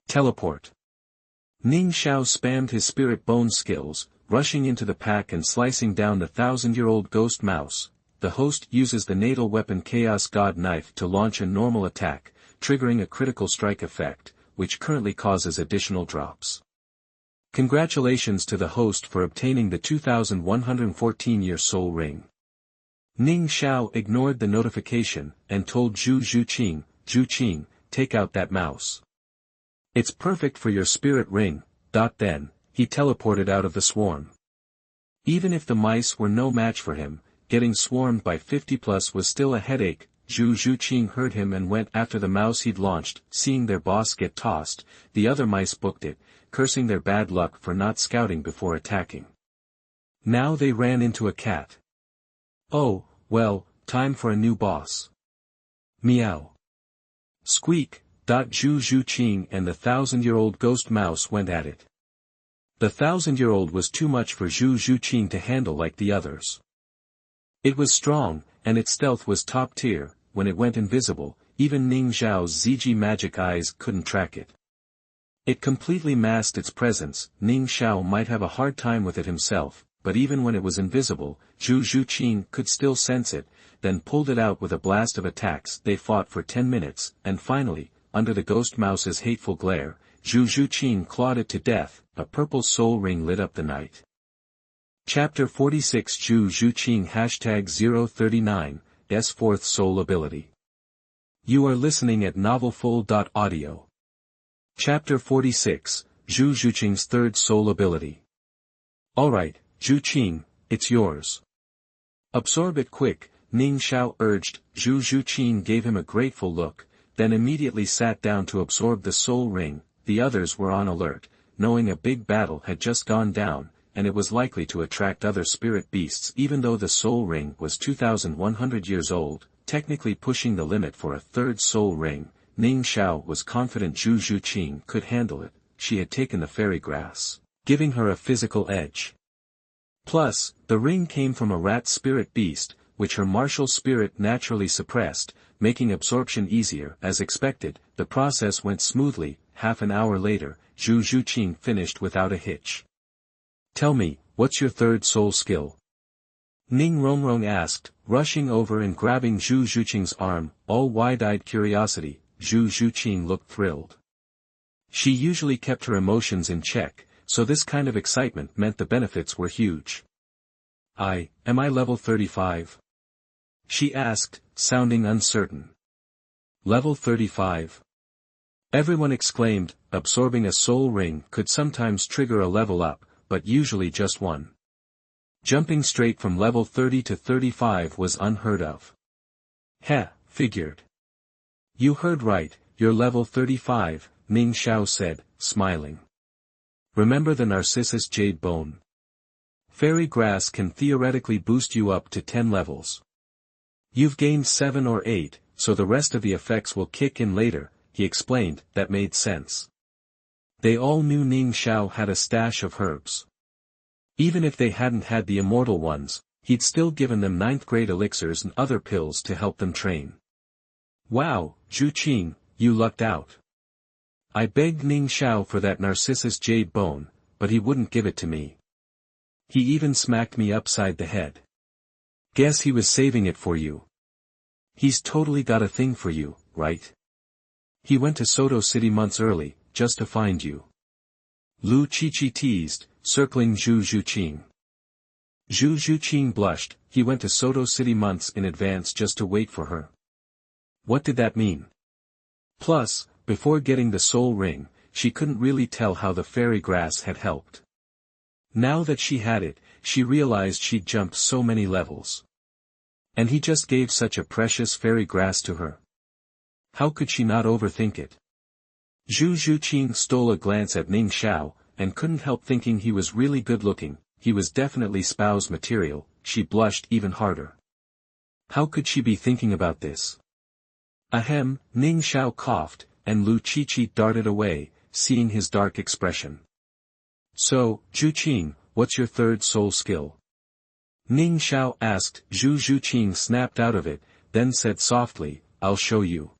Teleport. Ning Xiao spammed his spirit bone skills, rushing into the pack and slicing down the 1,000-year-old ghost mouse. The host uses the natal weapon Chaos God Knife to launch a normal attack, triggering a critical strike effect, which currently causes additional drops. Congratulations to the host for obtaining the 2114-year soul ring. Ning Xiao ignored the notification and told Zhuqing, take out that mouse. It's perfect for your spirit ring. Then, he teleported out of the swarm. Even if the mice were no match for him, getting swarmed by 50+ was still a headache. Zhuqing heard him and went after the mouse he'd launched. Seeing their boss get tossed, the other mice booked it, cursing their bad luck for not scouting before attacking. Now they ran into a cat. Oh, well, time for a new boss. Meow. Squeak. Zhuqing and the 1,000-year-old ghost mouse went at it. The 1,000-year-old was too much for Zhuqing to handle like the others. It was strong, and its stealth was top tier. When it went invisible, even Ning Xiao's ZG magic eyes couldn't track it. It completely masked its presence. Ning Xiao might have a hard time with it himself, but even when it was invisible, Zhuqing could still sense it, then pulled it out with a blast of attacks. They fought for 10 minutes, and finally, under the ghost mouse's hateful glare, Zhuqing clawed it to death. A purple soul ring lit up the night. Chapter 46 Zhuqing #039, S fourth soul ability. You are listening at novelfull.audio. Chapter 46, Zhuqing's third soul ability. Alright, Zhuqing, it's yours. Absorb it quick, Ning Xiao urged. Zhuqing gave him a grateful look, then immediately sat down to absorb the soul ring. The others were on alert, knowing a big battle had just gone down, and it was likely to attract other spirit beasts. Even though the soul ring was 2,100 years old, technically pushing the limit for a third soul ring, Ning Xiao was confident Zhuqing could handle it. She had taken the fairy grass, giving her a physical edge. Plus, the ring came from a rat spirit beast, which her martial spirit naturally suppressed, making absorption easier. As expected, the process went smoothly. Half an hour later, Zhuqing finished without a hitch. Tell me, what's your third soul skill? Ning Rongrong asked, rushing over and grabbing Zhuqing's arm. All wide-eyed curiosity, Zhuqing looked thrilled. She usually kept her emotions in check, so this kind of excitement meant the benefits were huge. Am I level 35? She asked, sounding uncertain. Level 35. Everyone exclaimed. Absorbing a soul ring could sometimes trigger a level up, but usually just one. Jumping straight from level 30 to 35 was unheard of. Figured. You heard right, you're level 35, Ning Xiao said, smiling. Remember the Narcissus Jade Bone? Fairy grass can theoretically boost you up to 10 levels. You've gained 7 or 8, so the rest of the effects will kick in later, he explained. That made sense. They all knew Ning Xiao had a stash of herbs. Even if they hadn't had the immortal ones, he'd still given them 9th grade elixirs and other pills to help them train. Wow, Zhuqing, you lucked out. I begged Ning Xiao for that Narcissus Jade Bone, but he wouldn't give it to me. He even smacked me upside the head. Guess he was saving it for you. He's totally got a thing for you, right? He went to Soto City months early, just to find you. Lu Qiqi teased, circling Zhuqing. Zhuqing blushed. He went to Soto City months in advance just to wait for her. What did that mean? Plus, before getting the soul ring, she couldn't really tell how the fairy grass had helped. Now that she had it, she realized she'd jumped so many levels. And he just gave such a precious fairy grass to her. How could she not overthink it? Zhuqing stole a glance at Ning Xiao, and couldn't help thinking he was really good looking. He was definitely Spao's material. She blushed even harder. How could she be thinking about this? Ahem, Ning Xiao coughed, and Lu Qiqi darted away, seeing his dark expression. So, Zhuqing, what's your third soul skill? Ning Xiao asked. Zhuqing snapped out of it, then said softly, I'll show you.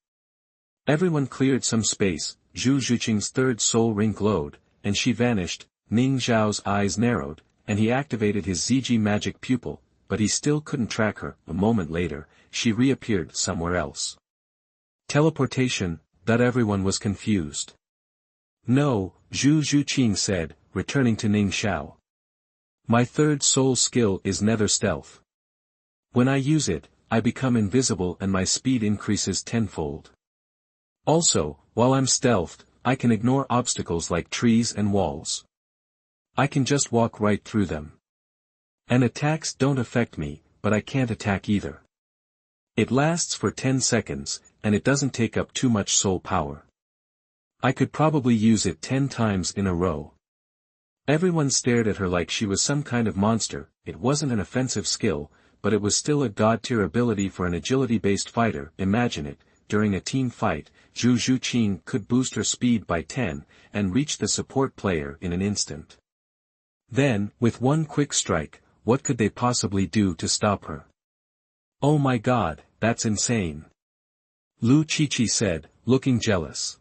Everyone cleared some space. Zhuqing's third soul ring glowed, and she vanished. Ning Xiao's eyes narrowed, and he activated his ZG magic pupil, but he still couldn't track her. A moment later, she reappeared somewhere else. Teleportation, that everyone was confused. No, Zhuqing said, returning to Ning Xiao. My third soul skill is nether stealth. When I use it, I become invisible and my speed increases tenfold. Also, while I'm stealthed, I can ignore obstacles like trees and walls. I can just walk right through them. And attacks don't affect me, but I can't attack either. It lasts for 10 seconds, and it doesn't take up too much soul power. I could probably use it 10 times in a row. Everyone stared at her like she was some kind of monster. It wasn't an offensive skill, but it was still a god-tier ability for an agility-based fighter. Imagine it, during a team fight, Zhuqing could boost her speed by 10, and reach the support player in an instant. Then, with one quick strike, what could they possibly do to stop her? Oh my god, that's insane. Lu Qiqi said, looking jealous.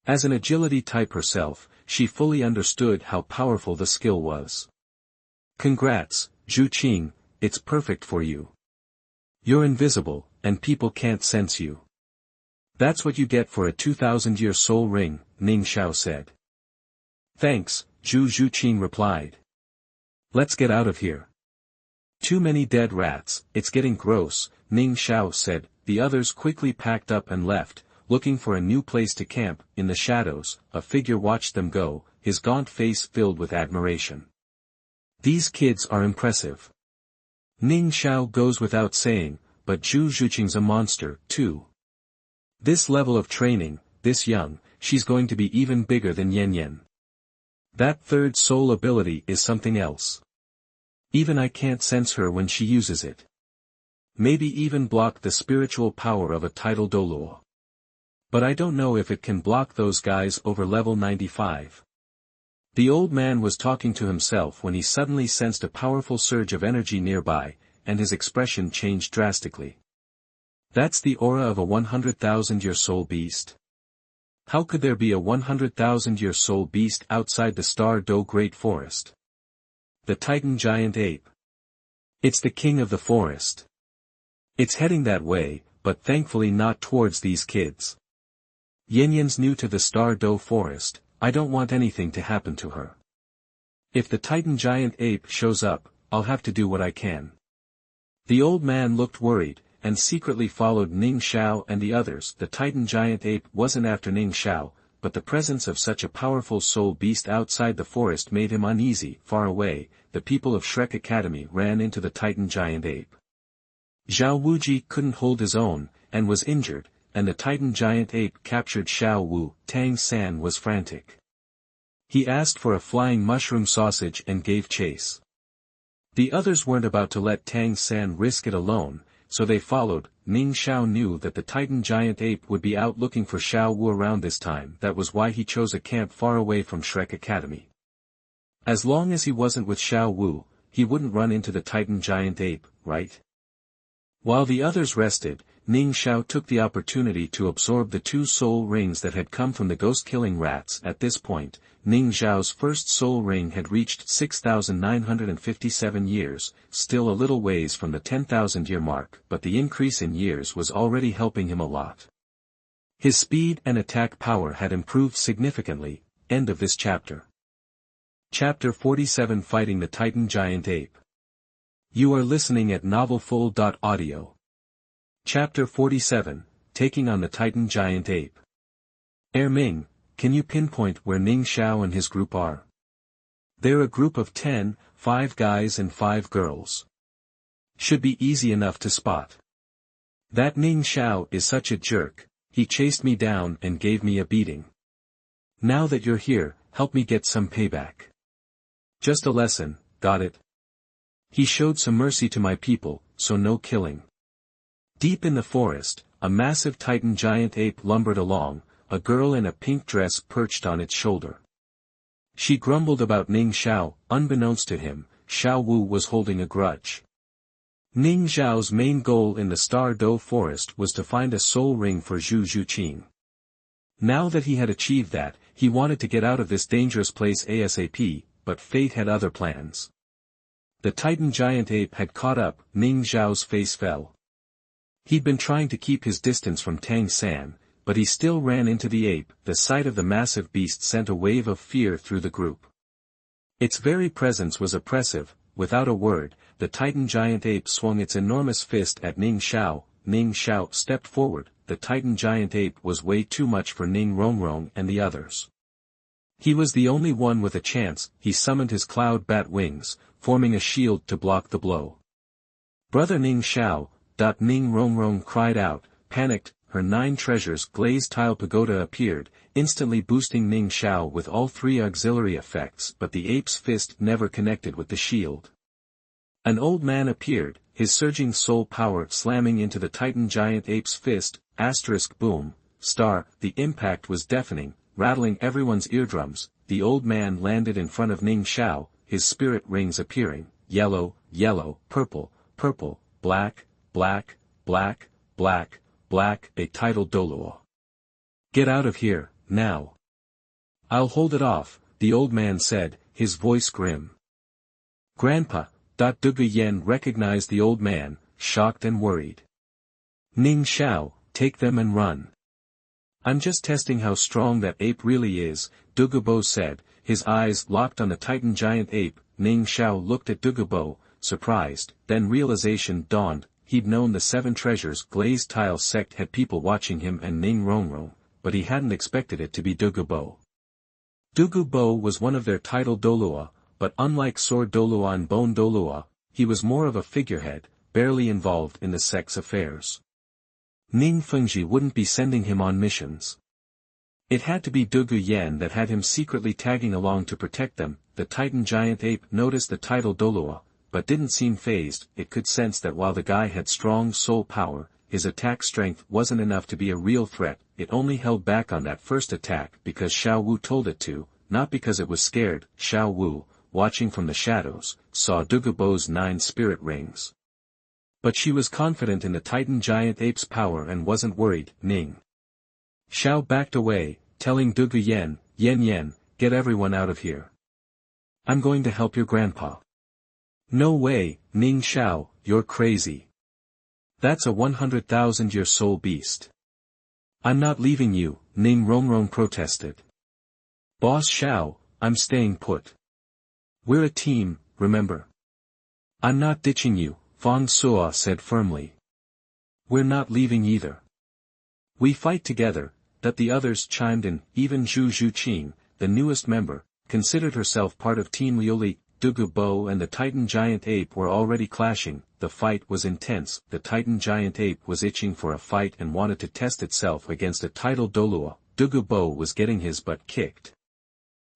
As an agility type herself, she fully understood how powerful the skill was. Congrats, Zhuqing, it's perfect for you. You're invisible, and people can't sense you. That's what you get for a 2,000-year soul ring, Ning Xiao said. Thanks, Zhuqing replied. Let's get out of here. Too many dead rats, it's getting gross, Ning Xiao said. The others quickly packed up and left, looking for a new place to camp. In the shadows, a figure watched them go, his gaunt face filled with admiration. These kids are impressive. Ning Xiao goes without saying, but Zhuqing's a monster, too. This level of training, this young, she's going to be even bigger than Yan. That third soul ability is something else. Even I can't sense her when she uses it. Maybe even block the spiritual power of a tidal Douluo. But I don't know if it can block those guys over level 95. The old man was talking to himself when he suddenly sensed a powerful surge of energy nearby, and his expression changed drastically. That's the aura of a 100,000-year soul beast. How could there be a 100,000-year soul beast outside the Star Do Great Forest? The Titan Giant Ape. It's the king of the forest. It's heading that way, but thankfully not towards these kids. Yan's new to the Star Do Forest, I don't want anything to happen to her. If the Titan Giant Ape shows up, I'll have to do what I can. The old man looked worried, and secretly followed Ning Xiao and the others. The Titan Giant Ape wasn't after Ning Xiao, but the presence of such a powerful soul beast outside the forest made him uneasy. Far away, the people of Shrek Academy ran into the Titan Giant Ape. Xiao Wu couldn't hold his own, and was injured, and the Titan Giant Ape captured Xiao Wu. Tang San was frantic. He asked for a flying mushroom sausage and gave chase. The others weren't about to let Tang San risk it alone, so they followed. Ning Xiao knew that the Titan Giant Ape would be out looking for Xiao Wu around this time. That was why he chose a camp far away from Shrek Academy. As long as he wasn't with Xiao Wu, he wouldn't run into the Titan Giant Ape, right? While the others rested, Ning Xiao took the opportunity to absorb the 2 soul rings that had come from the ghost-killing rats. At this point, Ning Xiao's first soul ring had reached 6,957 years, still a little ways from the 10,000-year mark, but the increase in years was already helping him a lot. His speed and attack power had improved significantly. End of this chapter. Chapter 47 Fighting the Titan Giant Ape. You are listening at novelfull.audio. Chapter 47, Taking on the Titan Giant Ape. Ming, can you pinpoint where Ning Xiao and his group are? They're a group of 10, 5 guys and 5 girls. Should be easy enough to spot. That Ning Xiao is such a jerk, he chased me down and gave me a beating. Now that you're here, help me get some payback. Just a lesson, got it? He showed some mercy to my people, so no killing. Deep in the forest, a massive Titan Giant Ape lumbered along, a girl in a pink dress perched on its shoulder. She grumbled about Ning Xiao. Unbeknownst to him, Xiao Wu was holding a grudge. Ning Xiao's main goal in the Star Do Forest was to find a soul ring for Zhuqing. Now that he had achieved that, he wanted to get out of this dangerous place ASAP, but fate had other plans. The Titan Giant Ape had caught up. Ning Xiao's face fell. He'd been trying to keep his distance from Tang San, but he still ran into the ape. The sight of the massive beast sent a wave of fear through the group. Its very presence was oppressive. Without a word, the Titan giant ape swung its enormous fist at Ning Xiao. Ning Xiao stepped forward. The Titan giant ape was way too much for Rongrong and the others. He was the only one with a chance. He summoned his cloud bat wings, forming a shield to block the blow. "Brother Ning Xiao!" Rongrong cried out, panicked. Her 9 treasures glazed tile pagoda appeared, instantly boosting Ning Xiao with all 3 auxiliary effects, but the ape's fist never connected with the shield. An old man appeared, his surging soul power slamming into the Titan giant ape's fist. Boom, star, the impact was deafening, rattling everyone's eardrums. The old man landed in front of Ning Xiao, his spirit rings appearing, yellow, yellow, purple, purple, black, black, black, black, black. A title Douluo. "Get out of here, now." "I'll hold it off," the old man said, his voice grim. "Grandpa." Dugu Yen recognized the old man, shocked and worried. "Ning Xiao, take them and run." "I'm just testing how strong that ape really is," Dugubo said, his eyes locked on the Titan giant ape. Ning Xiao looked at Dugubo, surprised, then realization dawned. He'd known the 7 treasures glazed tile sect had people watching him and Rongrong, but he hadn't expected it to be Dugubo. Dugubo was one of their title Douluo, but unlike Sword Douluo and Bone Douluo, he was more of a figurehead, barely involved in the sect's affairs. Ning Fengji wouldn't be sending him on missions. It had to be Dugu Yen that had him secretly tagging along to protect them. The Titan giant ape noticed the title Douluo, but didn't seem fazed. It could sense that while the guy had strong soul power, his attack strength wasn't enough to be a real threat. It only held back on that first attack because Xiao Wu told it to, not because it was scared. Xiao Wu, watching from the shadows, saw Dugubo's 9 spirit rings. But she was confident in the Titan giant ape's power and wasn't worried. Ning Xiao backed away, telling Dugu Yen, Yen, get everyone out of here. I'm going to help your grandpa." "No way, Ning Xiao, you're crazy. That's a 100,000-year soul beast." "I'm not leaving you," Rongrong protested. "Boss Xiao, I'm staying put. We're a team, remember?" "I'm not ditching you," Fang Suo said firmly. "We're not leaving either. We fight together." That the others chimed in. Even Zhuqing, the newest member, considered herself part of Team Liuli. Dugubo and the Titan giant ape were already clashing. The fight was intense. The Titan giant ape was itching for a fight and wanted to test itself against a title Douluo. Dugubo was getting his butt kicked.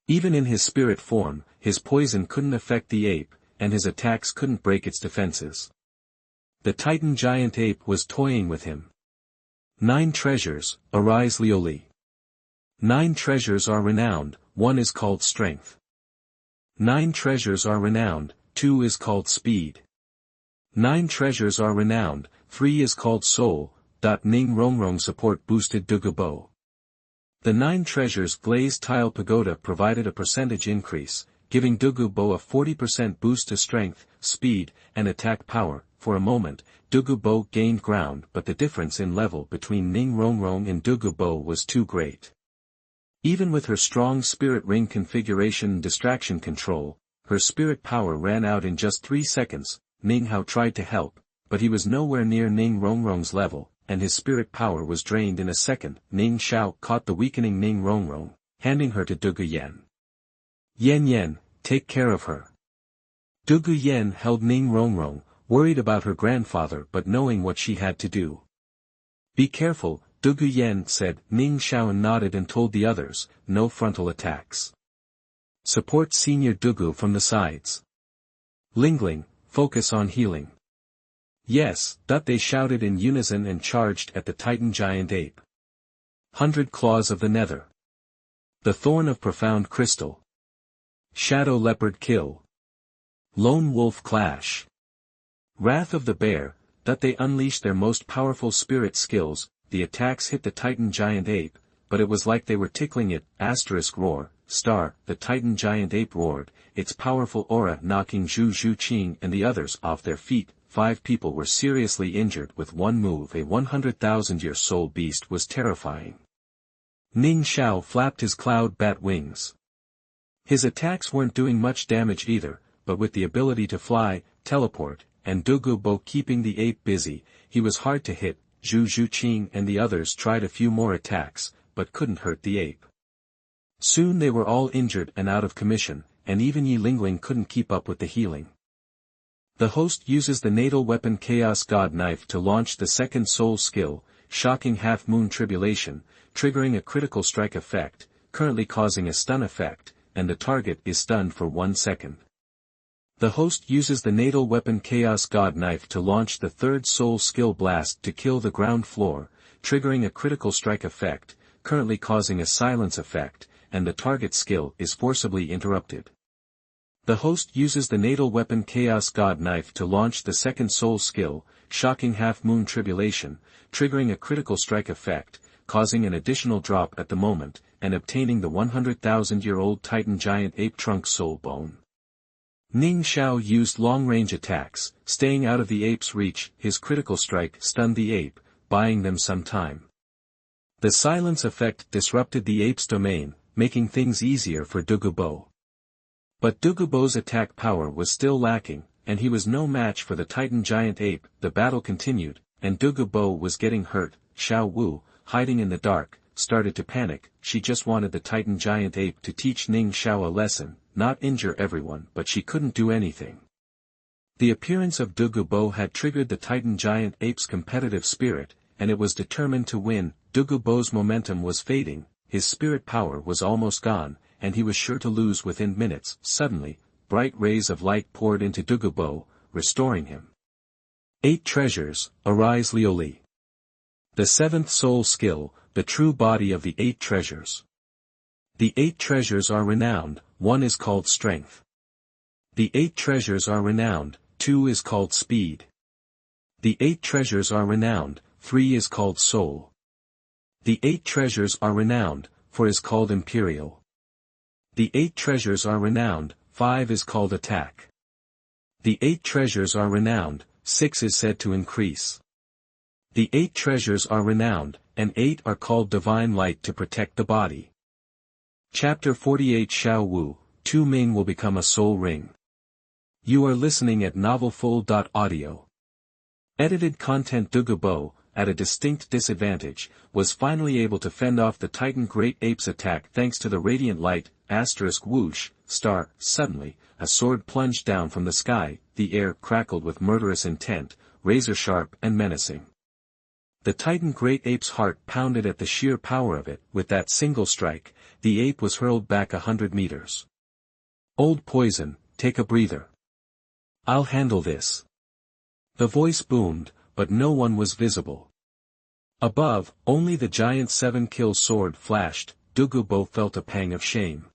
Even in his spirit form, his poison couldn't affect the ape, and his attacks couldn't break its defenses. The Titan giant ape was toying with him. 9 treasures, arise Liuli. 9 treasures are renowned, 1 is called strength. 9 treasures are renowned, 2 is called speed. 9 treasures are renowned, 3 is called soul. Rongrong support boosted Dugubo. The 9 treasures glazed tile pagoda provided a percentage increase, giving Dugubo a 40% boost to strength, speed, and attack power. For a moment, Dugubo gained ground, but the difference in level between Rongrong and Dugubo was too great. Even with her strong spirit ring configuration and distraction control, her spirit power ran out in just 3 seconds. Ning Hao tried to help, but he was nowhere near Rongrong's level, and his spirit power was drained in a second. Ning Xiao caught the weakening Rongrong, handing her to Dugu Yen. Yen, take care of her." Dugu Yen held Rongrong, worried about her grandfather but knowing what she had to do. "Be careful," Dugu Yen said. Ning Xiao nodded and told the others, no frontal attacks. Support Senior Dugu from the sides. Lingling, focus on healing. Yes, they shouted in unison and charged at the Titan giant ape. 100 Claws of the Nether. The Thorn of Profound Crystal. Shadow Leopard Kill. Lone Wolf Clash. Wrath of the Bear. They unleashed their most powerful spirit skills. The attacks hit the Titan giant ape, but it was like they were tickling it. Roar, star, the Titan giant ape roared, its powerful aura knocking Zhuqing and the others off their feet. 5 people were seriously injured with one move. A 100,000-year soul beast was terrifying. Ning Xiao flapped his cloud bat wings. His attacks weren't doing much damage either, but with the ability to fly, teleport, and Douluo keeping the ape busy, he was hard to hit. Zhuqing and the others tried a few more attacks, but couldn't hurt the ape. Soon they were all injured and out of commission, and even Yi Lingling couldn't keep up with the healing. The host uses the natal weapon Chaos God Knife to launch the second soul skill, Shocking Half-Moon Tribulation, triggering a critical strike effect, currently causing a stun effect, and the target is stunned for 1 second. The host uses the natal weapon Chaos God Knife to launch the third soul skill Blast to kill the ground floor, triggering a critical strike effect, currently causing a silence effect, and the target skill is forcibly interrupted. The host uses the natal weapon Chaos God Knife to launch the second soul skill, Shocking Half-Moon Tribulation, triggering a critical strike effect, causing an additional drop at the moment, and obtaining the 100,000-year-old Titan Giant Ape Trunk Soul Bone. Ning Xiao used long-range attacks, staying out of the ape's reach. His critical strike stunned the ape, buying them some time. The silence effect disrupted the ape's domain, making things easier for Douluo. But Douluo's attack power was still lacking, and he was no match for the Titan Giant Ape. The battle continued, and Douluo was getting hurt. Xiao Wu, hiding in the dark, started to panic. She just wanted the Titan Giant Ape to teach Ning Xiao a lesson, not injure everyone, but she couldn't do anything. The appearance of Douluo had triggered the Titan Giant Ape's competitive spirit, and it was determined to win. Douluo's momentum was fading, his spirit power was almost gone, and he was sure to lose within minutes. Suddenly, bright rays of light poured into Douluo, restoring him. 8 treasures, arise Liuli. The 7th soul skill, the true body of the 8 treasures. The 8 treasures are renowned. 1 is called strength. The 8 treasures are renowned. 2 is called speed. The 8 treasures are renowned. 3 is called soul. The 8 treasures are renowned. 4 is called imperial. The 8 treasures are renowned. 5 is called attack. The 8 treasures are renowned. 6 is said to increase. The 8 treasures are renowned, and 8 are called divine light to protect the body. Chapter 48 Xiao Wu, 2 Ming will become a soul ring. You are listening at novelfull.audio. Edited content. Douluo, at a distinct disadvantage, was finally able to fend off the Titan Great Ape's attack thanks to the radiant light, whoosh, star. Suddenly, a sword plunged down from the sky, the air crackled with murderous intent, razor-sharp and menacing. The Titan Great Ape's heart pounded at the sheer power of it. With that single strike, the ape was hurled back 100 meters. Old poison, take a breather. I'll handle this. The voice boomed, but no one was visible. Above, only the giant 7-kill sword flashed. Douluo felt a pang of shame.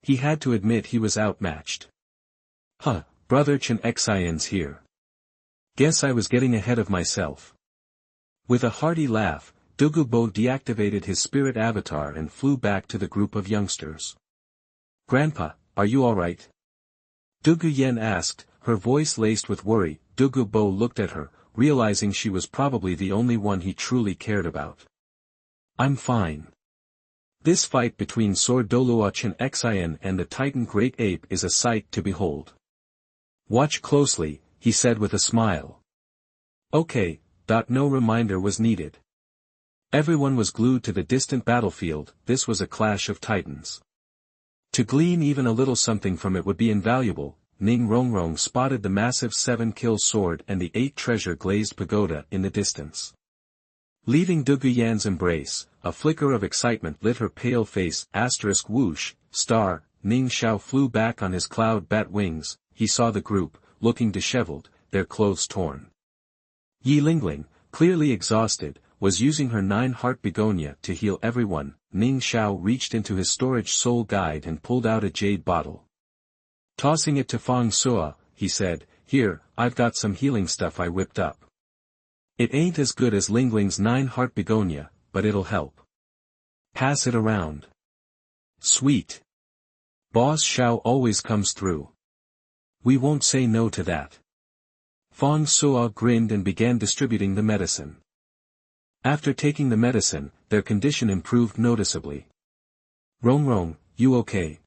He had to admit he was outmatched. Huh, brother Chen Xian's here. Guess I was getting ahead of myself. With a hearty laugh, Douluo deactivated his spirit avatar and flew back to the group of youngsters. Grandpa, are you alright? Douluo asked, her voice laced with worry. Douluo looked at her, realizing she was probably the only one he truly cared about. I'm fine. This fight between Sword Douluo Chen Xian and the Titan Great Ape is a sight to behold. Watch closely, he said with a smile. Okay. No reminder was needed. Everyone was glued to the distant battlefield. This was a clash of titans. To glean even a little something from it would be invaluable. Rongrong spotted the massive 7-kill sword and the 8-treasure glazed pagoda in the distance. Leaving Douluo's embrace, a flicker of excitement lit her pale face. Whoosh, star. Ning Xiao flew back on his cloud bat wings. He saw the group, looking disheveled, their clothes torn. Yi Lingling, clearly exhausted, was using her 9-heart begonia to heal everyone. Ning Xiao reached into his storage soul guide and pulled out a jade bottle. Tossing it to Fang Sua, he said, Here, I've got some healing stuff I whipped up. It ain't as good as Lingling's 9-heart begonia, but it'll help. Pass it around. Sweet. Boss Xiao always comes through. We won't say no to that. Fang Suo grinned and began distributing the medicine. After taking the medicine, their condition improved noticeably. Rongrong, you okay?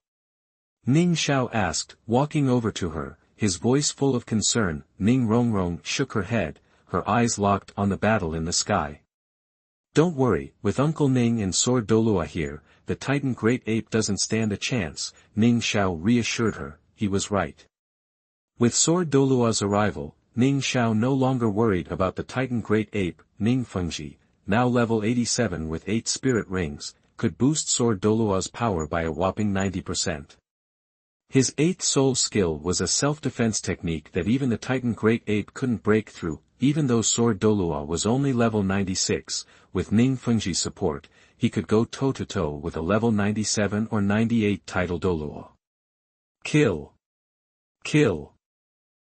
Ning Xiao asked, walking over to her, his voice full of concern. Rongrong shook her head, her eyes locked on the battle in the sky. Don't worry, with Uncle Ning and Sword Douluo here, the Titan Great Ape doesn't stand a chance, Ning Xiao reassured her. He was right. With Sword Douluo's arrival, Ning Xiao no longer worried about the Titan Great Ape. Ning Fengji, now level 87 with 8 spirit rings, could boost Sword Douluo's power by a whopping 90%. His 8th soul skill was a self-defense technique that even the Titan Great Ape couldn't break through. Even though Sword Douluo was only level 96, with Ning Fengji's support, he could go toe-to-toe with a level 97 or 98 title Douluo. Kill! Kill!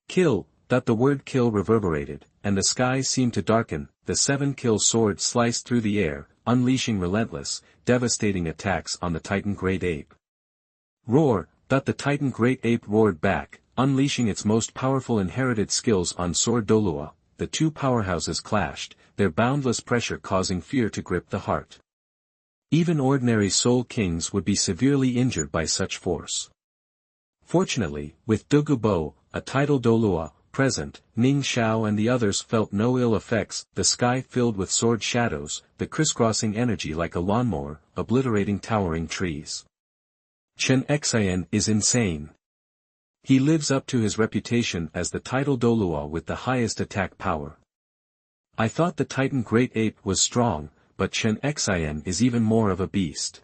Kill! The word kill reverberated, and the sky seemed to darken. The 7-kill sword sliced through the air, unleashing relentless, devastating attacks on the Titan Great Ape. Roar! The Titan Great Ape roared back, unleashing its most powerful inherited skills on Sword Douluo. The two powerhouses clashed, their boundless pressure causing fear to grip the heart. Even ordinary Soul Kings would be severely injured by such force. Fortunately, with Douluo, a title Douluo, present, Ning Xiao and the others felt no ill effects. The sky filled with sword shadows, the crisscrossing energy like a lawnmower, obliterating towering trees. Chen Xian is insane. He lives up to his reputation as the title Douluo with the highest attack power. I thought the Titan Great Ape was strong, but Chen Xian is even more of a beast.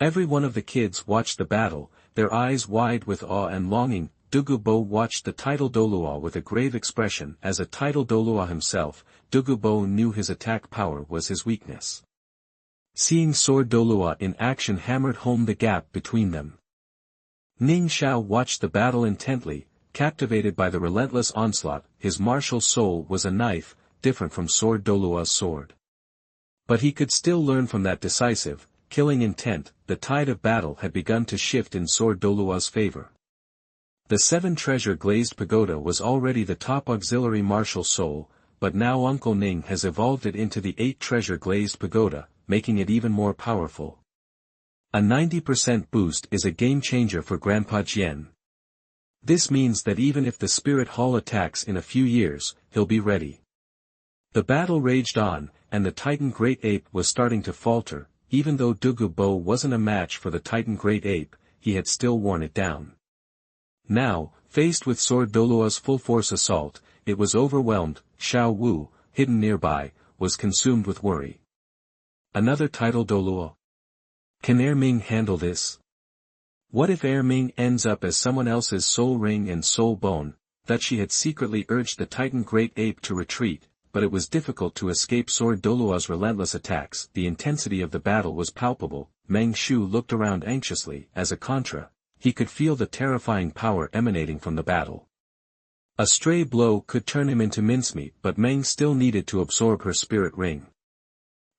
Every one of the kids watched the battle, their eyes wide with awe and longing. Douluo watched the title Douluo with a grave expression. As a title Douluo himself, Douluo knew his attack power was his weakness. Seeing Sword Douluo in action hammered home the gap between them. Ning Xiao watched the battle intently, captivated by the relentless onslaught. His martial soul was a knife, different from Sword Douluo's sword. But he could still learn from that decisive, killing intent. The tide of battle had begun to shift in Sword Douluo's favor. The 7-treasure glazed pagoda was already the top auxiliary martial soul, but now Uncle Ning has evolved it into the 8-treasure glazed pagoda, making it even more powerful. A 90% boost is a game-changer for Grandpa Jian. This means that even if the Spirit Hall attacks in a few years, he'll be ready. The battle raged on, and the Titan Great Ape was starting to falter. Even though Douluo wasn't a match for the Titan Great Ape, he had still worn it down. Now, faced with Sword Douluo's full-force assault, it was overwhelmed. Xiao Wu, hidden nearby, was consumed with worry. Another title Douluo? Can Ming handle this? What if Ming ends up as someone else's soul ring and soul bone? That she had secretly urged the Titan Great Ape to retreat, but it was difficult to escape Sword Douluo's relentless attacks. The intensity of the battle was palpable. Meng Shu looked around anxiously. As a contra, he could feel the terrifying power emanating from the battle. A stray blow could turn him into mincemeat, but Meng still needed to absorb her spirit ring.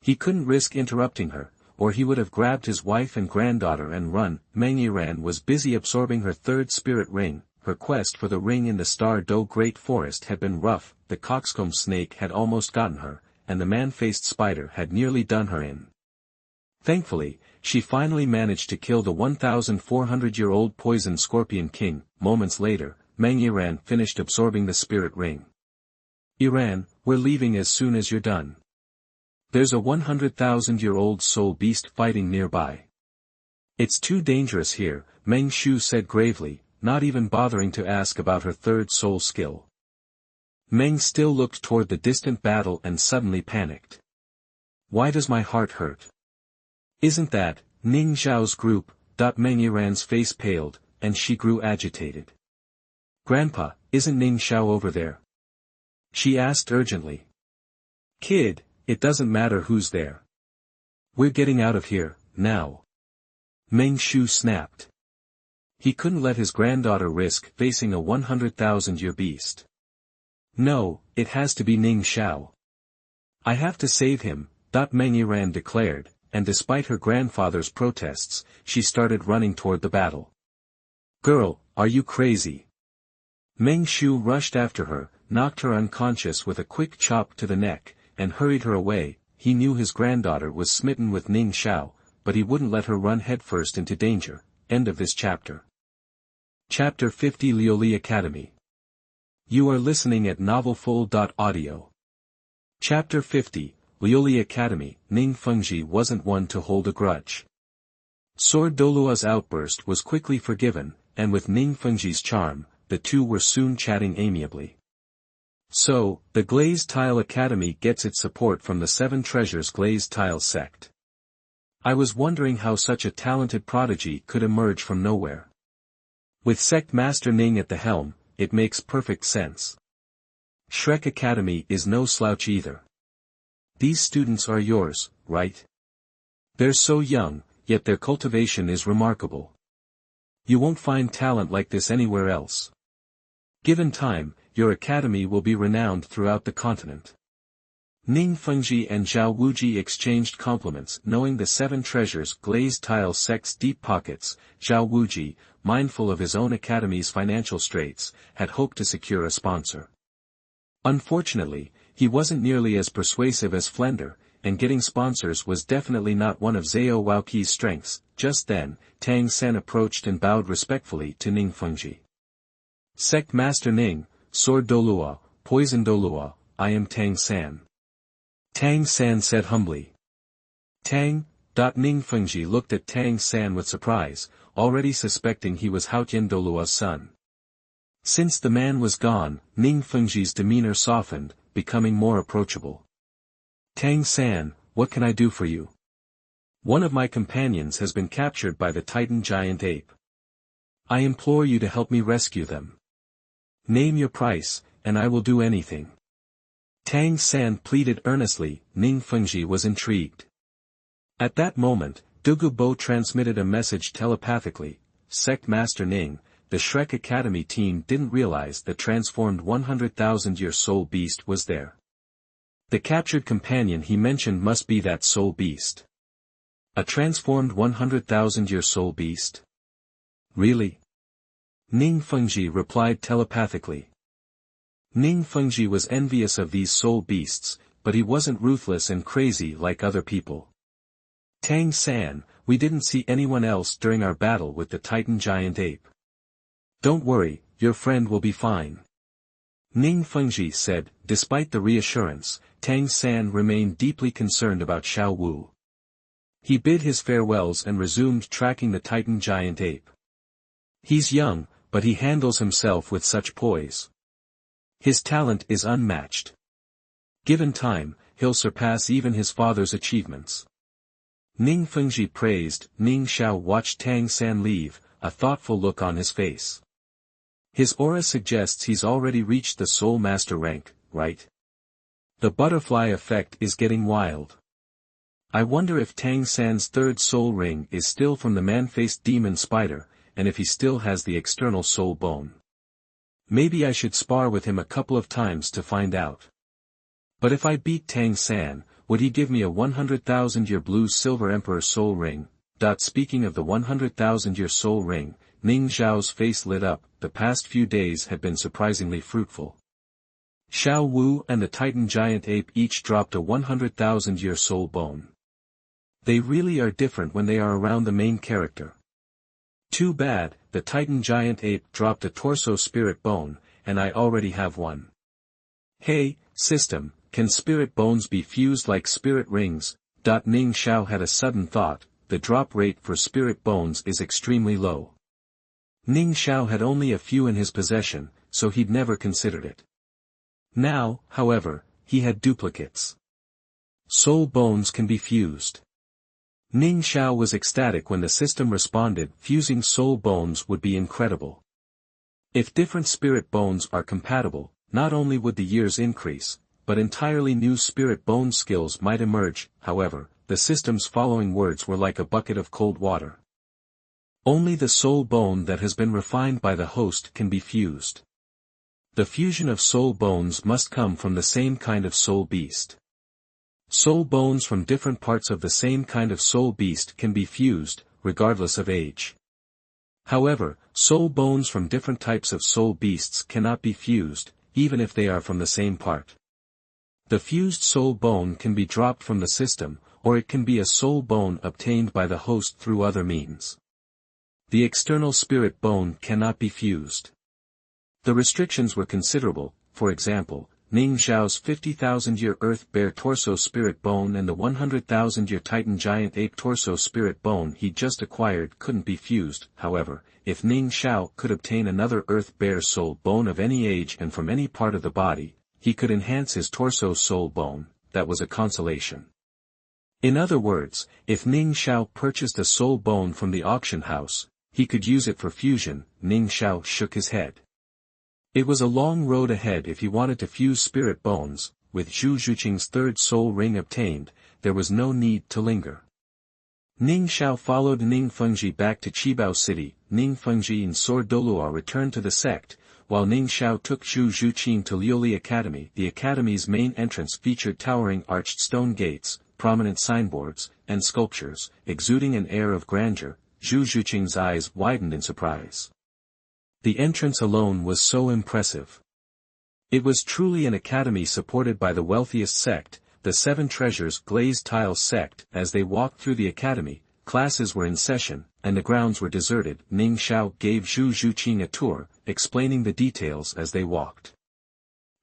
He couldn't risk interrupting her, or he would have grabbed his wife and granddaughter and run. Meng Yiran was busy absorbing her 3rd spirit ring. Her quest for the ring in the Star Do Great Forest had been rough. The coxcomb snake had almost gotten her, and the man-faced spider had nearly done her in. Thankfully, she finally managed to kill the 1,400-year-old poison scorpion king. Moments later, Meng Yiran finished absorbing the spirit ring. Yiran, we're leaving as soon as you're done. There's a 100,000-year-old soul beast fighting nearby. It's too dangerous here, Meng Shu said gravely, not even bothering to ask about her 3rd soul skill. Meng still looked toward the distant battle and suddenly panicked. Why does my heart hurt? Isn't that Ning Xiao's group? Meng Yiran's face paled, and she grew agitated. Grandpa, isn't Ning Xiao over there? She asked urgently. Kid, it doesn't matter who's there. We're getting out of here, now. Meng Shu snapped. He couldn't let his granddaughter risk facing a 100,000-year beast. No, it has to be Ning Xiao. I have to save him, Meng Yiran declared, and despite her grandfather's protests, she started running toward the battle. Girl, are you crazy? Meng Shu rushed after her, knocked her unconscious with a quick chop to the neck, and hurried her away. He knew his granddaughter was smitten with Ning Xiao, but he wouldn't let her run headfirst into danger. End of this chapter. Chapter 50 Liuli Academy. You are listening at novelfull.audio. Chapter 50, Liuli Academy. Ning Fengji wasn't one to hold a grudge. Sword Douluo's outburst was quickly forgiven, and with Ning Fengji's charm, the two were soon chatting amiably. So, the Glazed Tile Academy gets its support from the Seven Treasures Glazed Tile sect. I was wondering how such a talented prodigy could emerge from nowhere. With Sect Master Ning at the helm, it makes perfect sense. Shrek Academy is no slouch either. These students are yours, right? They're so young, yet their cultivation is remarkable. You won't find talent like this anywhere else. Given time, your academy will be renowned throughout the continent. Ning Fengji and Xiao Wu exchanged compliments. Knowing the Seven Treasures Glazed Tile sect's deep pockets, Xiao Wu, mindful of his own academy's financial straits, had hoped to secure a sponsor. Unfortunately, he wasn't nearly as persuasive as Flender, and getting sponsors was definitely not one of Xiao Wou-ki's strengths. Just then, Tang Sen approached and bowed respectfully to Ning Fengji. Sect Master Ning, Sword Douluo, Poison Douluo, I am Tang San. Tang San said humbly. Tang. Ning Fengji looked at Tang San with surprise, already suspecting he was Haotian Douluo's son. Since the man was gone, Ning Fengji's demeanor softened, becoming more approachable. Tang San, what can I do for you? One of my companions has been captured by the Titan giant ape. I implore you to help me rescue them. Name your price, and I will do anything. Tang San pleaded earnestly. Ning Fengji was intrigued. At that moment, Dugu Bo transmitted a message telepathically. Sect Master Ning, the Shrek Academy team didn't realize the transformed 100,000-year soul beast was there. The captured companion he mentioned must be that soul beast. A transformed 100,000-year soul beast? Really? Ning Fengji replied telepathically. Ning Fengji was envious of these soul beasts, but he wasn't ruthless and crazy like other people. Tang San, we didn't see anyone else during our battle with the Titan giant ape. Don't worry, your friend will be fine. Ning Fengji said. Despite the reassurance, Tang San remained deeply concerned about Xiao Wu. He bid his farewells and resumed tracking the Titan giant ape. He's young, but he handles himself with such poise. His talent is unmatched. Given time, he'll surpass even his father's achievements. Ning Fengji praised. Ning Xiao watched Tang San leave, a thoughtful look on his face. His aura suggests he's already reached the Soul Master rank, right? The butterfly effect is getting wild. I wonder if Tang San's third soul ring is still from the man-faced demon spider, and if he still has the external soul bone. Maybe I should spar with him a couple of times to find out. But if I beat Tang San, would he give me a 100,000-year blue silver emperor soul ring? Speaking of the 100,000-year soul ring, Ning Xiao's face lit up. The past few days had been surprisingly fruitful. Xiao Wu and the Titan giant ape each dropped a 100,000-year soul bone. They really are different when they are around the main character. Too bad, the Titan giant ape dropped a torso spirit bone, and I already have one. Hey, system, can spirit bones be fused like spirit rings? Ning Xiao had a sudden thought. The drop rate for spirit bones is extremely low. Ning Xiao had only a few in his possession, so he'd never considered it. Now, however, he had duplicates. Soul bones can be fused. Ning Xiao was ecstatic when the system responded. Fusing soul bones would be incredible. If different spirit bones are compatible, not only would the years increase, but entirely new spirit bone skills might emerge. However, the system's following words were like a bucket of cold water. Only the soul bone that has been refined by the host can be fused. The fusion of soul bones must come from the same kind of soul beast. Soul bones from different parts of the same kind of soul beast can be fused, regardless of age. However, soul bones from different types of soul beasts cannot be fused, even if they are from the same part. The fused soul bone can be dropped from the system, or it can be a soul bone obtained by the host through other means. The external spirit bone cannot be fused. The restrictions were considerable. For example, Ning Xiao's 50,000-year Earth Bear torso spirit bone and the 100,000-year Titan Giant Ape torso spirit bone he just acquired couldn't be fused. However, if Ning Xiao could obtain another Earth Bear soul bone of any age and from any part of the body, he could enhance his torso soul bone. That was a consolation. In other words, if Ning Xiao purchased a soul bone from the auction house, he could use it for fusion. Ning Xiao shook his head. It was a long road ahead if he wanted to fuse spirit bones. With Zhuqing's third soul ring obtained, there was no need to linger. Ning Xiao followed Ning Fengji back to Qibao City. Ning Fengji and Sword Douluo returned to the sect, while Ning Xiao took Zhuqing to Liuli Academy. The academy's main entrance featured towering arched stone gates, prominent signboards, and sculptures, exuding an air of grandeur. Zhuqing's eyes widened in surprise. The entrance alone was so impressive. It was truly an academy supported by the wealthiest sect, the Seven Treasures Glazed Tiles sect. As they walked through the academy, classes were in session, and the grounds were deserted. Ning Xiao gave Zhuqing a tour, explaining the details as they walked.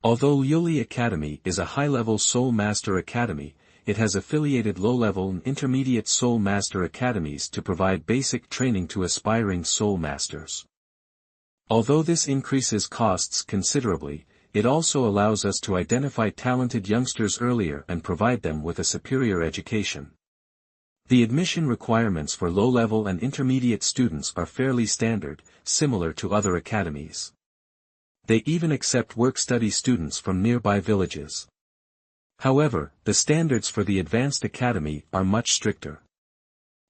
Although Liuli Academy is a high-level Soul Master Academy, it has affiliated low-level and intermediate Soul Master Academies to provide basic training to aspiring Soul Masters. Although this increases costs considerably, it also allows us to identify talented youngsters earlier and provide them with a superior education. The admission requirements for low-level and intermediate students are fairly standard, similar to other academies. They even accept work-study students from nearby villages. However, the standards for the Advanced Academy are much stricter.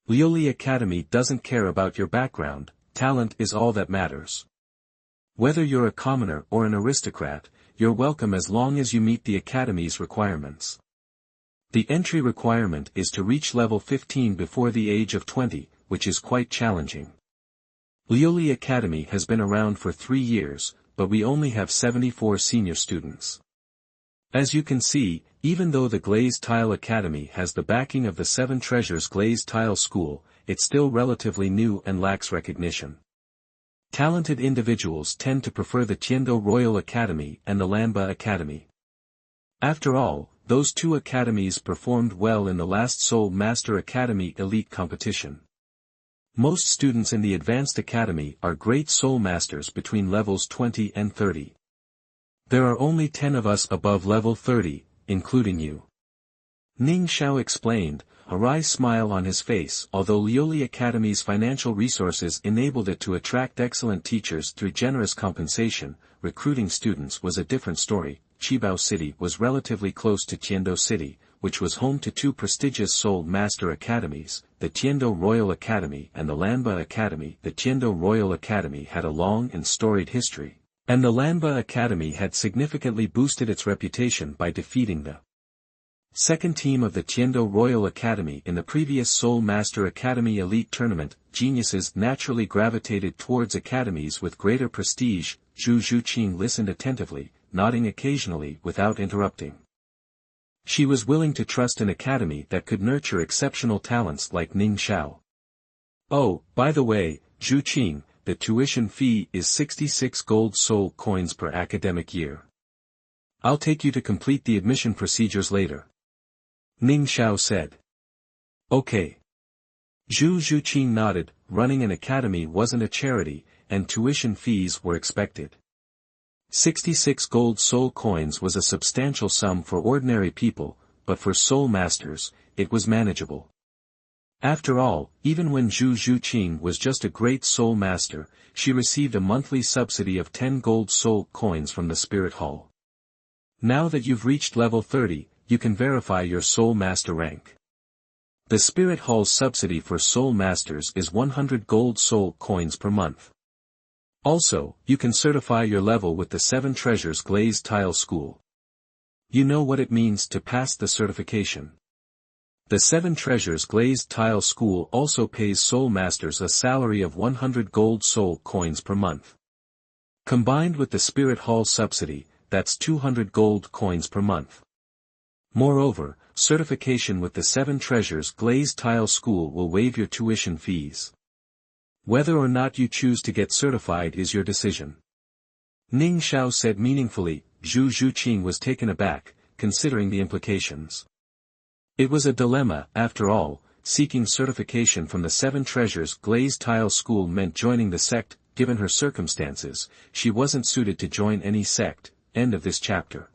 Liuli Academy doesn't care about your background, talent is all that matters. Whether you're a commoner or an aristocrat, you're welcome as long as you meet the Academy's requirements. The entry requirement is to reach level 15 before the age of 20, which is quite challenging. Liuli Academy has been around for 3 years, but we only have 74 senior students. As you can see, even though the Glazed Tile Academy has the backing of the Seven Treasures Glazed Tile School, it's still relatively new and lacks recognition. Talented individuals tend to prefer the Tiando Royal Academy and the Lanba Academy. After all, those two academies performed well in the last Soul Master Academy elite competition. Most students in the Advanced Academy are great Soul Masters between levels 20 and 30. There are only 10 of us above level 30, including you. Ning Xiao explained, a wry smile on his face. Although Liuli Academy's financial resources enabled it to attract excellent teachers through generous compensation, recruiting students was a different story. Qibao City was relatively close to Tiando City, which was home to two prestigious Soul Master Academies, the Tiando Royal Academy and the Lanba Academy. The Tiando Royal Academy had a long and storied history, and the Lanba Academy had significantly boosted its reputation by defeating the second team of the Tiando Royal Academy in the previous Soul Master Academy Elite Tournament. Geniuses naturally gravitated towards academies with greater prestige. Zhuqing listened attentively, nodding occasionally without interrupting. She was willing to trust an academy that could nurture exceptional talents like Ning Xiao. Oh, by the way, Zhuqing, the tuition fee is 66 gold soul coins per academic year. I'll take you to complete the admission procedures later. Ning Xiao said. Okay. Zhuqing nodded. Running an academy wasn't a charity, and tuition fees were expected. 66 gold soul coins was a substantial sum for ordinary people, but for soul masters, it was manageable. After all, even when Zhuqing was just a great soul master, she received a monthly subsidy of 10 gold soul coins from the Spirit Hall. Now that you've reached level 30, you can verify your soul master rank. The Spirit Hall's subsidy for soul masters is 100 gold soul coins per month. Also, you can certify your level with the Seven Treasures Glazed Tile School. You know what it means to pass the certification. The Seven Treasures Glazed Tile School also pays Soul Masters a salary of 100 gold soul coins per month. Combined with the Spirit Hall subsidy, that's 200 gold coins per month. Moreover, certification with the Seven Treasures Glazed Tile School will waive your tuition fees. Whether or not you choose to get certified is your decision. Ning Xiao said meaningfully. Zhuqing was taken aback, considering the implications. It was a dilemma, after all. Seeking certification from the Seven Treasures Glazed Tile School meant joining the sect. Given her circumstances, she wasn't suited to join any sect. End of this chapter.